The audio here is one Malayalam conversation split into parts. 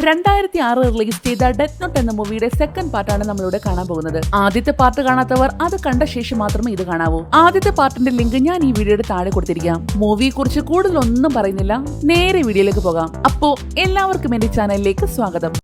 2006 റിലീസ് ചെയ്ത ഡെത്ത് നോട്ട് എന്ന മൂവിയുടെ സെക്കൻഡ് പാർട്ടാണ് നമ്മളിവിടെ കാണാൻ പോകുന്നത്. ആദ്യത്തെ പാർട്ട് കാണാത്തവർ അത് കണ്ട ശേഷം മാത്രമേ ഇത് കാണാവൂ. ആദ്യത്തെ പാർട്ടിന്റെ ലിങ്ക് ഞാൻ ഈ വീഡിയോയുടെ താഴെ കൊടുത്തിരിക്കാം. മൂവിയെ കുറിച്ച് കൂടുതലൊന്നും പറയുന്നില്ല, നേരെ വീഡിയോയിലേക്ക് പോകാം. അപ്പോ എല്ലാവർക്കും എന്റെ ചാനലിലേക്ക് സ്വാഗതം.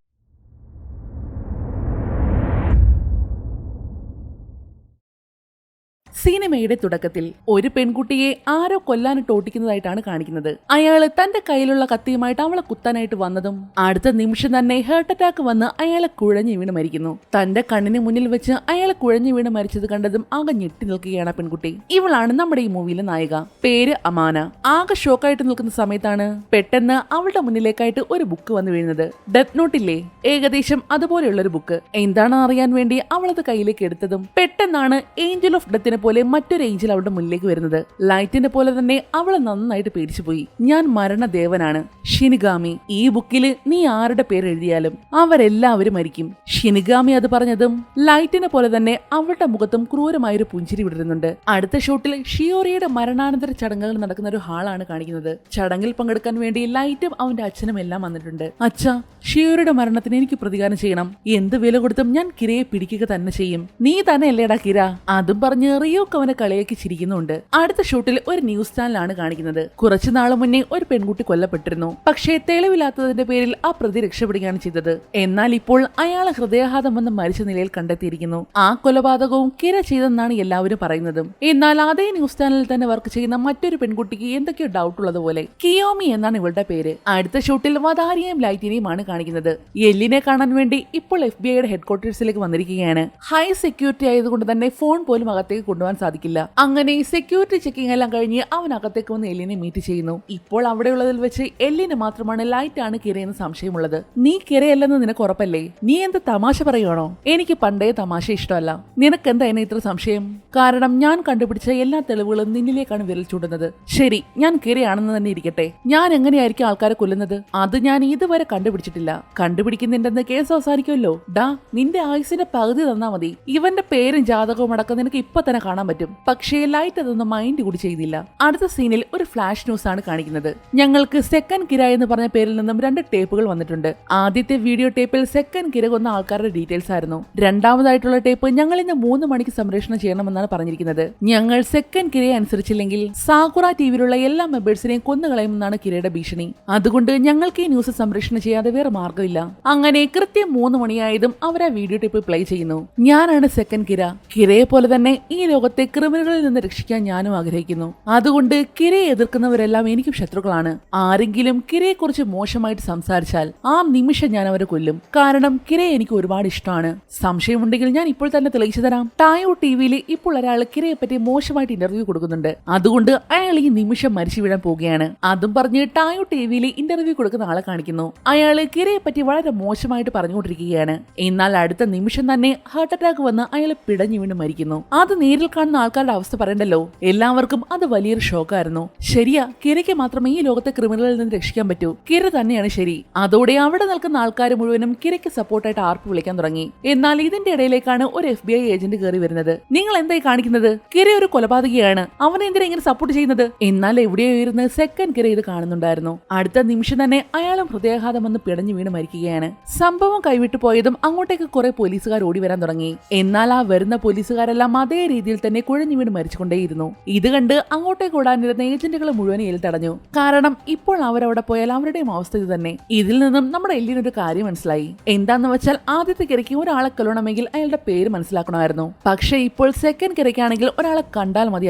സിനിമയുടെ തുടക്കത്തിൽ ഒരു പെൺകുട്ടിയെ ആരോ കൊല്ലാനിട്ട് ഓട്ടിക്കുന്നതായിട്ടാണ് കാണിക്കുന്നത്. അയാള് തന്റെ കയ്യിലുള്ള കത്തിയുമായിട്ട് അവളെ കുത്താനായിട്ട് വന്നതും അടുത്ത നിമിഷം തന്നെ ഹാർട്ട് അറ്റാക്ക് വന്ന് അയാളെ കുഴഞ്ഞു വീണ് മരിക്കുന്നു. തന്റെ കണ്ണിന് മുന്നിൽ വെച്ച് അയാളെ കുഴഞ്ഞു വീണ് മരിച്ചത് കണ്ടതും ആകെ ഞെട്ടി നിൽക്കുകയാണ് പെൺകുട്ടി. ഇവളാണ് നമ്മുടെ ഈ മൂവിയിലെ നായിക. പേര് അമാന. ആകെ ഷോക്കായിട്ട് നിൽക്കുന്ന സമയത്താണ് പെട്ടെന്ന് അവളുടെ മുന്നിലേക്കായിട്ട് ഒരു ബുക്ക് വന്നു വീഴുന്നത്. ഡെത്ത് നോട്ടില്ലേ, ഏകദേശം അതുപോലെയുള്ള ഒരു ബുക്ക്. എന്താണെന്ന് അറിയാൻ വേണ്ടി അവളത് കയ്യിലേക്ക് എടുത്തതും പെട്ടെന്നാണ് ഏഞ്ചൽ ഓഫ് ഡെത്തിനെ പോലെ മറ്റൊരു ഏഞ്ചൽ അവളുടെ മുന്നിലേക്ക് വരുന്നത്. ലൈറ്റിന്റെ പോലെ തന്നെ അവളെ നന്നായിട്ട് പേടിച്ചു പോയി. ഞാൻ മരണദേവനാണ്, ഷിനിഗാമി. ഈ ബുക്കില് നീ ആരുടെ പേര് എഴുതിയാലും അവരെല്ലാവരും മരിക്കും. ഷിനിഗാമി അത് പറഞ്ഞതും ലൈറ്റിനെ പോലെ തന്നെ അവളുടെ മുഖത്തും ക്രൂരമായൊരു പുഞ്ചിരി വിടരുന്നുണ്ട്. അടുത്ത ഷോട്ടിൽ ഷിയോറിയുടെ മരണാനന്തര ചടങ്ങുകൾ നടക്കുന്ന ഒരു ഹാളാണ് കാണിക്കുന്നത്. ചടങ്ങിൽ പങ്കെടുക്കാൻ വേണ്ടി ലൈറ്റും അവന്റെ അച്ഛനും എല്ലാം വന്നിട്ടുണ്ട്. അച്ഛാ, ഷിയോറിയുടെ മരണത്തിന് എനിക്ക് പ്രതികാരം ചെയ്യണം. എന്ത് വില കൊടുത്തും ഞാൻ കിരയെ പിടിക്കുക തന്നെ ചെയ്യും. നീ തന്നെ അല്ലേടാ കിര. അതും പറഞ്ഞ് റിയോക്ക് അവനെ കളിയാക്കി ചിരിക്കുന്നുണ്ട്. അടുത്ത ഷൂട്ടിൽ ഒരു ന്യൂസ് ചാനലാണ് കാണിക്കുന്നത്. കുറച്ചു നാളു മുന്നേ ഒരു പെൺകുട്ടി കൊല്ലപ്പെട്ടിരുന്നു. പക്ഷേ തെളിവില്ലാത്തതിന്റെ പേരിൽ ആ പ്രതി രക്ഷപ്പെടുകയാണ് ചെയ്തത്. എന്നാൽ ഇപ്പോൾ അയാളെ ഹൃദയാഘാതം വന്ന് മരിച്ച നിലയിൽ കണ്ടെത്തിയിരിക്കുന്നു. ആ കൊലപാതകവും കിര ചെയ്തെന്നാണ് എല്ലാവരും പറയുന്നതും. എന്നാൽ അതേ ന്യൂസ് ചാനലിൽ തന്നെ വർക്ക് ചെയ്യുന്ന മറ്റൊരു പെൺകുട്ടിക്ക് എന്തൊക്കെയോ ഡൗട്ട് ഉള്ളതുപോലെ. കിയോമി എന്നാണ് ഇവളുടെ പേര്. അടുത്ത ഷൂട്ടിൽ വദാരിയെയും ലൈറ്റിനെയുമാണ് കാണിക്കുന്നത്. എല്ലിനെ കാണാൻ വേണ്ടി ഇപ്പോൾ FBI-യുടെ ഹെഡ്ക്വാർട്ടേഴ്സിലേക്ക് വന്നിരിക്കുകയാണ്. ഹൈ സെക്യൂരിറ്റി ആയതുകൊണ്ട് തന്നെ ഫോൺ പോലും അകത്തേക്ക് കൊണ്ടുപോകാൻ സാധിക്കില്ല. അങ്ങനെ സെക്യൂരിറ്റി ചെക്കിംഗ് എല്ലാം കഴിഞ്ഞ് അവൻ അകത്തേക്ക് വന്ന് എല്ലിനെ മീറ്റ് ചെയ്യുന്നു. ഇപ്പോൾ അവിടെയുള്ളതിൽ വെച്ച് എല്ലിന് മാത്രമാണ് ലൈറ്റാണ് കിരയെന്ന് സംശയമുള്ളത്. നീ കിരയല്ലെന്ന് നിനക്ക് ഉറപ്പല്ലേ? നീ എന്ത് തമാശ പറയുവാണോ? എനിക്ക് പണ്ടേ തമാശ ഇഷ്ടമല്ല. നിനക്കെന്താ എന്നെ ഇത്ര സംശയം? കാരണം ഞാൻ കണ്ടുപിടിച്ച എല്ലാ തെളിവുകളും നിന്നിലേക്കാണ് വിരൽ ചൂണ്ടുന്നത്. ശരി, ഞാൻ കിരയാണെന്ന് തന്നെ ഇരിക്കട്ടെ. ഞാൻ എങ്ങനെയായിരിക്കും ആൾക്കാരെ കൊല്ലുന്നത്? അത് ഞാൻ ഇതുവരെ കണ്ടുപിടിച്ചിട്ടില്ല. കണ്ടുപിടിക്കുന്നുണ്ടെന്ന് കേസ് അവസാനിക്കുമല്ലോ. ഡാ, നിന്റെ ആയുസിന്റെ പകുതി തന്നാ മതി. ഇവന്റെ പേരും ജാതകവും അടക്കം നിനക്ക് ഇപ്പൊ തന്നെ കാണാൻ പറ്റും. പക്ഷേ ലൈറ്റ് അതൊന്നും മൈൻഡ് കൂടി ചെയ്തില്ല. അടുത്ത സീനിൽ ഒരു ഫ്ലാഷ് ന്യൂസ് ആണ് കാണിക്കുന്നത്. ഞങ്ങൾക്ക് സെക്കൻഡ് കിര എന്ന് പറഞ്ഞ പേരിൽ നിന്നും 2 ടേപ്പുകൾ വന്നിട്ടുണ്ട്. ആദ്യത്തെ വീഡിയോ ടേപ്പിൽ സെക്കൻഡ് കിര കൊന്ന ആൾക്കാരുടെ ഡീറ്റെയിൽസ് ആയിരുന്നു. രണ്ടാമതായിട്ടുള്ള ടേപ്പ് ഞങ്ങൾ ഇന്ന് 3 മണിക്ക് സംപ്രേഷണം ചെയ്യണമെന്നാണ് പറഞ്ഞിരിക്കുന്നത്. ഞങ്ങൾ സെക്കൻഡ് കിരയെ അനുസരിച്ചില്ലെങ്കിൽ സാകുറ ടിവിയിലുള്ള എല്ലാ മെമ്പേഴ്സിനെയും കൊന്നുകളയുമെന്നാണ് കിരയുടെ ഭീഷണി. അതുകൊണ്ട് ഞങ്ങൾക്ക് ഈ ന്യൂസ് സംപ്രേഷണം ചെയ്യാതെ വേറെ മാർഗമില്ല. അങ്ങനെ കൃത്യം 3 മണിയായതും അവർ ആ വീഡിയോ ടേപ്പ് പ്ലേ ചെയ്യുന്നു. ഞാനാണ് സെക്കൻഡ് കിര. കിരയെ പോലെ തന്നെ ഈ ലോകത്തെ ക്രിമിനലുകളിൽ നിന്ന് രക്ഷിക്കാൻ ഞാനും ആഗ്രഹിക്കുന്നു. അതുകൊണ്ട് കിരയെ എതിർക്കുന്നവരെല്ലാം എനിക്കും ശത്രുക്കളാണ്. ആരെങ്കിലും കിരയെ കുറിച്ച് മോശമായിട്ട് സംസാരിച്ചാൽ ആ നിമിഷം ഞാൻ അവരെ കൊല്ലും. കാരണം കിരയെ എനിക്ക് ഒരുപാട് ഇഷ്ടമാണ്. സംശയമുണ്ടെങ്കിൽ ഞാൻ ഇപ്പോൾ തന്നെ തെളിയിച്ചു തരാം. ടായോ ടിവിയിൽ ഇപ്പോൾ ഒരാൾ കിരയെ പറ്റി മോശമായിട്ട് ഇന്റർവ്യൂ കൊടുക്കുന്നുണ്ട്. അതുകൊണ്ട് അയാൾ ഈ നിമിഷം മരിച്ചു വീഴാൻ പോവുകയാണ്. അതും പറഞ്ഞ് ടായോ ടിവിയിൽ ഇന്റർവ്യൂ കൊടുക്കുന്ന ആളെ കാണിക്കുന്നു. അയാള് കിരയെ പറ്റി വളരെ മോശമായിട്ട് പറഞ്ഞുകൊണ്ടിരിക്കുകയാണ്. എന്നാൽ അടുത്ത നിമിഷം തന്നെ ഹാർട്ട് അറ്റാക്ക് വന്ന് അയാൾ പിടഞ്ഞു വീണ് മരിക്കുന്നു. അത് നേരിൽ കാണുന്ന ആൾക്കാരുടെ അവസ്ഥ പറയണ്ടല്ലോ. എല്ലാവർക്കും അത് വലിയൊരു ഷോക്കായിരുന്നു. ശരിയാ, കിരയ്ക്ക് മാത്രമേ ഈ ലോകത്തെ ക്രിമിനലിൽ നിന്ന് രക്ഷിക്കാൻ പറ്റൂ. കിര തന്നെയാണ് ശരി. അതോടെ അവിടെ നിൽക്കുന്ന ആൾക്കാർ മുഴുവനും കിരയ്ക്ക് സപ്പോർട്ടായിട്ട് ആർപ്പ് വിളിക്കാൻ തുടങ്ങി. എന്നാൽ ഇതിന്റെ ഇടയിലേക്കാണ് ഒരു FBI ഏജന്റ് കയറി വരുന്നത്. നിങ്ങൾ എന്തായി കാണിക്കുന്നത്? കിര ഒരു കൊലപാതകയാണ്, അവനെ എന്തിനാ ഇങ്ങനെ സപ്പോർട്ട് ചെയ്യുന്നത്? എന്നാൽ എവിടെയോ ഇരുന്ന് സെക്കൻഡ് കിര ഇത് കാണുന്നുണ്ടായിരുന്നു. അടുത്ത നിമിഷം തന്നെ അയാളും ഹൃദയാഘാതം വന്ന് പിടഞ്ഞു വീണ് മരിക്കുകയാണ്. സംഭവം കൈവിട്ടു പോയതും അങ്ങോട്ടേക്ക് കുറെ പോലീസുകാർ ഓടി വരാൻ തുടങ്ങി. എന്നാൽ ആ വരുന്ന പോലീസുകാരെല്ലാം അതേ രീതിയിൽ തന്നെ കുഴഞ്ഞു വീണ് മരിച്ചുകൊണ്ടേയിരുന്നു. ഇത് കണ്ട് അങ്ങോട്ടേക്ക് ഓടാനിരുന്ന ഏജന്റുകൾ മുഴുവൻ ഏൽ തടഞ്ഞു. കാരണം ഇപ്പോൾ അവരവിടെ പോയാൽ അവരുടെയും അവസ്ഥ ഇത് തന്നെ. ഇതിൽ നിന്നും നമ്മുടെ എല്ലിനൊരു കാര്യം മനസ്സിലായി. എന്താന്ന് വെച്ചാൽ ആദ്യത്തെ കിരയ്ക്ക് ഒരാളെ കൊല്ലണമെങ്കിൽ അയാളുടെ പേര് മനസ്സിലാക്കണമായിരുന്നു. പക്ഷെ ഇപ്പോൾ സെക്കൻഡ് കിരയ്ക്കാണെങ്കിൽ ഒരാളെ കണ്ടാൽ മതി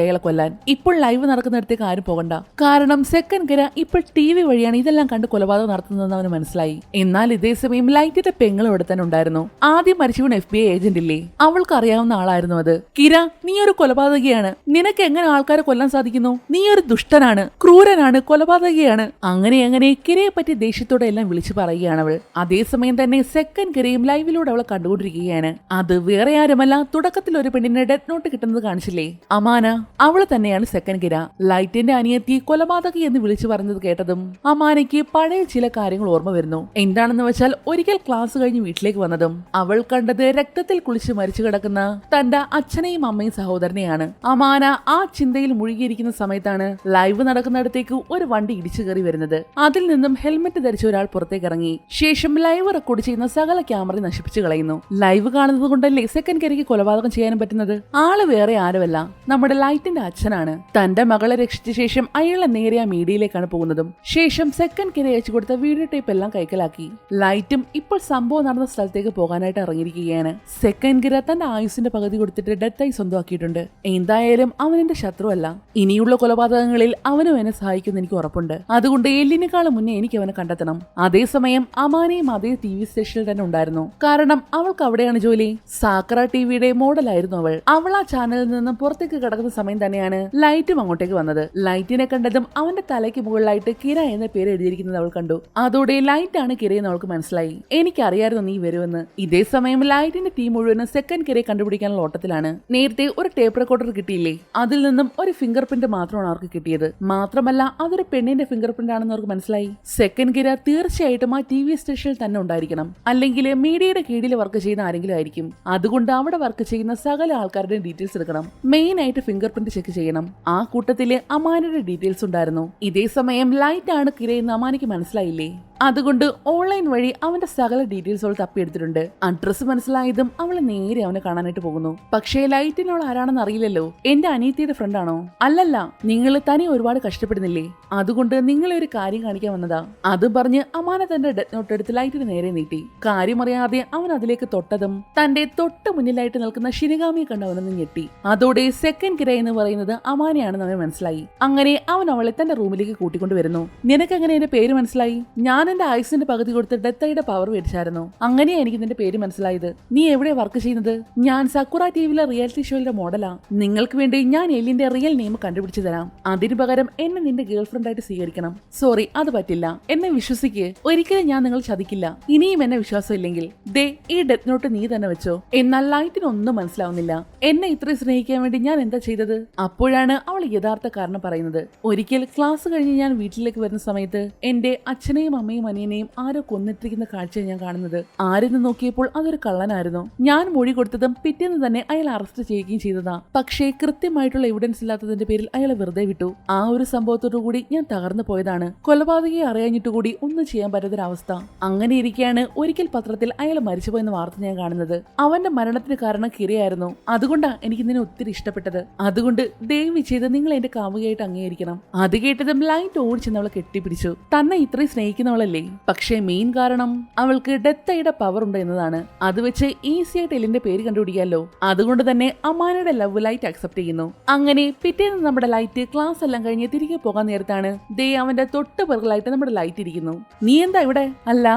അയാളെ കൊല്ലാൻ. ഇപ്പോൾ ലൈവ് നടക്കുന്നിടത്തേക്ക് ആരും പോകണ്ട. കാരണം സെക്കൻഡ് കിര ഇപ്പോൾ TV വഴിയാണ് ഇതെല്ലാം കണ്ട് കൊലപാതകം നടത്തുന്നതെന്ന് അവന് മനസ്സിലായി. എന്നാൽ ഇതേ സമയം ലൈറ്റിന്റെ പെങ്ങളും ഇവിടെ തന്നെ ഉണ്ടായിരുന്നു. ആദ്യം മരിച്ചു വീണ FBI ഏജന്റ് ഇല്ലേ, അവൾക്ക് അറിയാവുന്ന ആളായിരുന്നു അത്. കിര, നീ ഒരു കൊലപാതകയാണ്. നിനക്ക് എങ്ങനെ ആൾക്കാരെ കൊല്ലാൻ സാധിക്കുന്നു? നീ ഒരു ദുഷ്ടനാണ്, ക്രൂരനാണ്, കൊലപാതകയാണ്. അങ്ങനെ കിരയെ പറ്റി ദേഷ്യത്തോടെ എല്ലാം വിളിച്ചു പറയുകയാണ് അവൾ. അതേസമയം തന്നെ സെക്കൻഡ് കിരയും ലൈവിലൂടെ അവളെ കണ്ടുകൊണ്ടിരിക്കുകയാണ്. അത് വേറെ ആരുമല്ല, തുടക്കത്തിൽ ഒരു പെണ്ണിന് ഡെത്ത് നോട്ട് കിട്ടുന്നത് കാണിച്ചില്ലേ, അമാന. അവള് തന്നെയാണ് സെക്കൻഡ് കിര. ലൈറ്റിന്റെ അനിയത്തി കൊലപാതകി എന്ന് വിളിച്ചു പറഞ്ഞത് കേട്ടതും അമാനയ്ക്ക് പഴയ ചില കാര്യങ്ങൾ ഓർമ്മ വരുന്നു. എന്താണെന്ന് വെച്ചാൽ ഒരിക്കൽ ക്ലാസ് കഴിഞ്ഞ് വീട്ടിലേക്ക് വന്നതും അവൾ കണ്ടത് രക്തത്തിൽ കുളിച്ച് മരിച്ചു കിടക്കുന്ന തന്റെ അച്ഛനെയും അമ്മയും സഹോദരൻ സഹോദരനെയാണ്. അമാന ആ ചിന്തയിൽ മുഴുകിയിരിക്കുന്ന സമയത്താണ് ലൈവ് നടക്കുന്നിടത്തേക്ക് ഒരു വണ്ടി ഇടിച്ചു കയറി വരുന്നത്. അതിൽ നിന്നും ഹെൽമെറ്റ് ധരിച്ച ഒരാൾ പുറത്തേക്ക് ഇറങ്ങി. ശേഷം ലൈവ് റെക്കോർഡ് ചെയ്യുന്ന സകല ക്യാമറ നശിപ്പിച്ചു കളയുന്നു. ലൈവ് കാണുന്നത് കൊണ്ടല്ലേ സെക്കൻഡ് കരയ്ക്ക് കൊലപാതകം ചെയ്യാനും പറ്റുന്നത്. ആള് വേറെ ആരുമല്ല, നമ്മുടെ ലൈറ്റിന്റെ അച്ഛനാണ്. തന്റെ മകളെ രക്ഷിച്ച ശേഷം അയാളെ നേരെ ആ മീഡിയയിലേക്കാണ് പോകുന്നതും. ശേഷം സെക്കൻഡ് കര അയച്ചു കൊടുത്ത വീഡിയോ ടേപ്പ് എല്ലാം കൈക്കലാക്കി. ലൈറ്റും ഇപ്പോൾ സംഭവം നടന്ന സ്ഥലത്തേക്ക് പോകാനായിട്ട് ഇറങ്ങിയിരിക്കുകയാണ്. സെക്കൻഡ് കര തന്റെ ആയുസിന്റെ പകുതി കൊടുത്തിട്ട് ഡെത്തായി സ്വന്തമാക്കിയിട്ടുണ്ട്. എന്തായാലും അവൻ എന്റെ ശത്രുവല്ല. ഇനിയുള്ള കൊലപാതകങ്ങളിൽ അവനും എന്നെ സഹായിക്കുമെന്ന് എനിക്ക് ഉറപ്പുണ്ട്. അതുകൊണ്ട് എല്ലിനേക്കാളും മുന്നേ എനിക്ക് അവനെ കണ്ടെത്തണം. അതേസമയം അമാനയും അതേ TV സ്റ്റേഷനിൽ തന്നെ ഉണ്ടായിരുന്നു. കാരണം അവൾക്ക് അവിടെയാണ് ജോലി. സാക്കറ TVയുടെ മോഡലായിരുന്നു അവൾ. അവൾ ആ ചാനലിൽ നിന്നും പുറത്തേക്ക് കിടക്കുന്ന സമയം തന്നെയാണ് ലൈറ്റും അങ്ങോട്ടേക്ക് വന്നത്. ലൈറ്റിനെ കണ്ടതും അവന്റെ തലയ്ക്ക് മുകളിലായിട്ട് കിര എന്ന പേര് എഴുതിയിരിക്കുന്നത് അവൾ കണ്ടു. അതോടെ ലൈറ്റാണ് കിരയെന്ന് അവൾക്ക് മനസ്സിലായി. എനിക്കറിയായിരുന്നു നീ വരുമെന്ന്. ഇതേ സമയം ലൈറ്റിന്റെ ടീം മുഴുവനും സെക്കൻഡ് കിരയെ കണ്ടുപിടിക്കാനുള്ള ഓട്ടത്തിലാണ്. നേരത്തെ ഒരു ടേപ്പ് റെക്കോർഡർ കിട്ടിയില്ലേ, അതിൽ നിന്നും ഒരു ഫിംഗർ പ്രിന്റ് മാത്രമാണ് അവർക്ക് കിട്ടിയത്. മാത്രമല്ല അതൊരു പെണ്ണിന്റെ ഫിംഗർ പ്രിന്റ് ആണെന്ന് അവർക്ക് മനസ്സിലായി. സെക്കൻഡ് കിര തീർച്ചയായിട്ടും ആ TV സ്റ്റേഷനിൽ തന്നെ ഉണ്ടായിരിക്കണം. അല്ലെങ്കിൽ മീഡിയയുടെ കീഴിൽ വർക്ക് ചെയ്യുന്ന ആരെങ്കിലും ആയിരിക്കും. അതുകൊണ്ട് അവിടെ വർക്ക് ചെയ്യുന്ന സകല ആൾക്കാരുടെ ഡീറ്റെയിൽസ് എടുക്കണം. മെയിൻ ആയിട്ട് ഫിംഗർ പ്രിന്റ് ചെക്ക് ചെയ്യണം. ആ കൂട്ടത്തില് അമാനയുടെ ഡീറ്റെയിൽസ് ഉണ്ടായിരുന്നു. ഇതേ സമയം ലൈറ്റ് ആണ് കിരയെന്ന് അമാനയ്ക്ക് മനസ്സിലായില്ലേ. അതുകൊണ്ട് ഓൺലൈൻ വഴി അവന്റെ സകല ഡീറ്റെയിൽസ് അവൾ തപ്പിയെടുത്തിട്ടുണ്ട്. അഡ്രസ് മനസ്സിലായതും അവൾ നേരെ അവനെ കാണാനായിട്ട് പോകുന്നു. പക്ഷേ ലൈറ്റിനോൾ ആരാണെന്ന് അറിയില്ലല്ലോ. എന്റെ അനിയത്തിയുടെ ഫ്രണ്ടാണോ? അല്ലല്ല, നിങ്ങൾ തനി ഒരുപാട് കഷ്ടപ്പെടുന്നില്ലേ, അതുകൊണ്ട് നിങ്ങളെ ഒരു കാര്യം കാണിക്കാൻ വന്നതാ. അത് പറഞ്ഞ് അമാന തന്റെ ഡെത്ത് നോട്ട് എടുത്ത് ലൈറ്റിന് നേരെ നീട്ടി. കാര്യമറിയാതെ അവൻ അതിലേക്ക് തൊട്ടതും തന്റെ തൊട്ട് മുന്നിലായിട്ട് നിൽക്കുന്ന ഷിനിഗാമിയെ കണ്ട് അവനൊന്ന് ഞെട്ടി. അതോടെ സെക്കൻഡ് കിര എന്ന് പറയുന്നത് അമാനയാണെന്ന് അവൻ മനസ്സിലായി. അങ്ങനെ അവൻ അവളെ തന്റെ റൂമിലേക്ക് കൂട്ടിക്കൊണ്ടുവരുന്നു. നിനക്ക് എങ്ങനെ എന്റെ പേര് മനസ്സിലായി? ഞാൻ എന്റെ ആയുസിന്റെ പകുതി കൊടുത്ത് ഡെത്തയുടെ പവർ മേടിച്ചായിരുന്നു. അങ്ങനെയാ എനിക്ക് നിന്റെ പേര് മനസ്സിലായത്. നീ എവിടെ വർക്ക് ചെയ്യുന്നത്? ഞാൻ സക്കുറ TVയിലെ റിയാലിറ്റി ഷോയിലെ മോഡലാ. നിങ്ങൾക്ക് വേണ്ടി ഞാൻ എല്ലിന്റെ റിയൽ നെയിം കണ്ടുപിടിച്ചു തരാം. അതിനു പകരം എന്നെ നിന്റെ ഗേൾ ഫ്രണ്ട് ആയിട്ട് സ്വീകരിക്കണം. സോറി, അത് പറ്റില്ല. എന്നെ വിശ്വസിക്ക്. ഒരിക്കലും ഞാൻ നിങ്ങൾ ചതിക്കില്ല. ഇനിയും എന്നെ വിശ്വാസം ഇല്ലെങ്കിൽ ദേ ഈ ഡെത്ത് നോട്ട് നീ തന്നെ വെച്ചോ. എന്നാൽ ലൈറ്റിനൊന്നും മനസ്സിലാവുന്നില്ല. എന്നെ ഇത്രയും സ്നേഹിക്കാൻ വേണ്ടി ഞാൻ എന്താ ചെയ്തത്? അപ്പോഴാണ് അവൾ യഥാർത്ഥ കാരണം പറയുന്നത്. ഒരിക്കൽ ക്ലാസ് കഴിഞ്ഞ് ഞാൻ വീട്ടിലേക്ക് വരുന്ന സമയത്ത് എന്റെ അച്ഛനെയും അമ്മയും അനിയനെയും ആരോ കൊന്നിട്ടിരിക്കുന്ന കാഴ്ച ഞാൻ കാണുന്നത്. ആരെന്ന് നോക്കിയപ്പോൾ അതൊരു കള്ളനായിരുന്നു. ഞാൻ മൊഴി കൊടുത്തതും പിറ്റേന്ന് തന്നെ അയാൾ അറസ്റ്റ് ചെയ്യുകയും ചെയ്തതാ. പക്ഷേ കൃത്യമായിട്ടുള്ള എവിഡൻസ് ഇല്ലാത്തതിന്റെ പേരിൽ അയാളെ വെറുതെ വിട്ടു. ആ ഒരു സംഭവത്തോടുകൂടി ഞാൻ തകർന്നു പോയതാണ്. കൊലപാതകയെ അറിയാഞ്ഞിട്ടുകൂടി ഒന്നും ചെയ്യാൻ പറ്റാത്തൊരവസ്ഥ. അങ്ങനെ ഇരിക്കെയാണ് ഒരിക്കൽ പത്രത്തിൽ അയാൾ മരിച്ചുപോയെന്ന വാർത്ത ഞാൻ കാണുന്നത്. അവന്റെ മരണത്തിന് കാരണം കിരയായിരുന്നു. അതുകൊണ്ടാ എനിക്ക് നിന്നെ ഒത്തിരി ഇഷ്ടപ്പെട്ടത്. അതുകൊണ്ട് ദയവ് ചെയ്ത് നിങ്ങൾ എന്റെ കാമുകയായിട്ട് അംഗീകരിക്കണം. അത് കേട്ടതും ലൈറ്റ് ഓടിച്ചെന്ന് അവളെ കെട്ടിപ്പിടിച്ചു. തന്നെ ഇത്രയും സ്നേഹിക്കുന്നവളെ. പക്ഷേ മെയിൻ കാരണം അവൾക്ക് ഡെത്തയുടെ പവർ ഉണ്ട് എന്നതാണ്. അത് വെച്ച് ഈസി ആയിട്ട് എല്ലിന്റെ പേര് കണ്ടുപിടിക്കാമല്ലോ. അതുകൊണ്ട് തന്നെ അമാനയുടെ ലവ് ലൈറ്റ് അക്സെപ്റ്റ് ചെയ്യുന്നു. അങ്ങനെ പിറ്റേന്ന് നമ്മുടെ ലൈറ്റ് ക്ലാസ് എല്ലാം കഴിഞ്ഞ് തിരികെ പോകാൻ നേരത്താണ് ദേ അവന്റെ തൊട്ട് പിറകിലായിട്ട് നമ്മുടെ ലൈറ്റ് ഇരിക്കുന്നു. നീ എന്താ ഇവിടെ? അല്ല,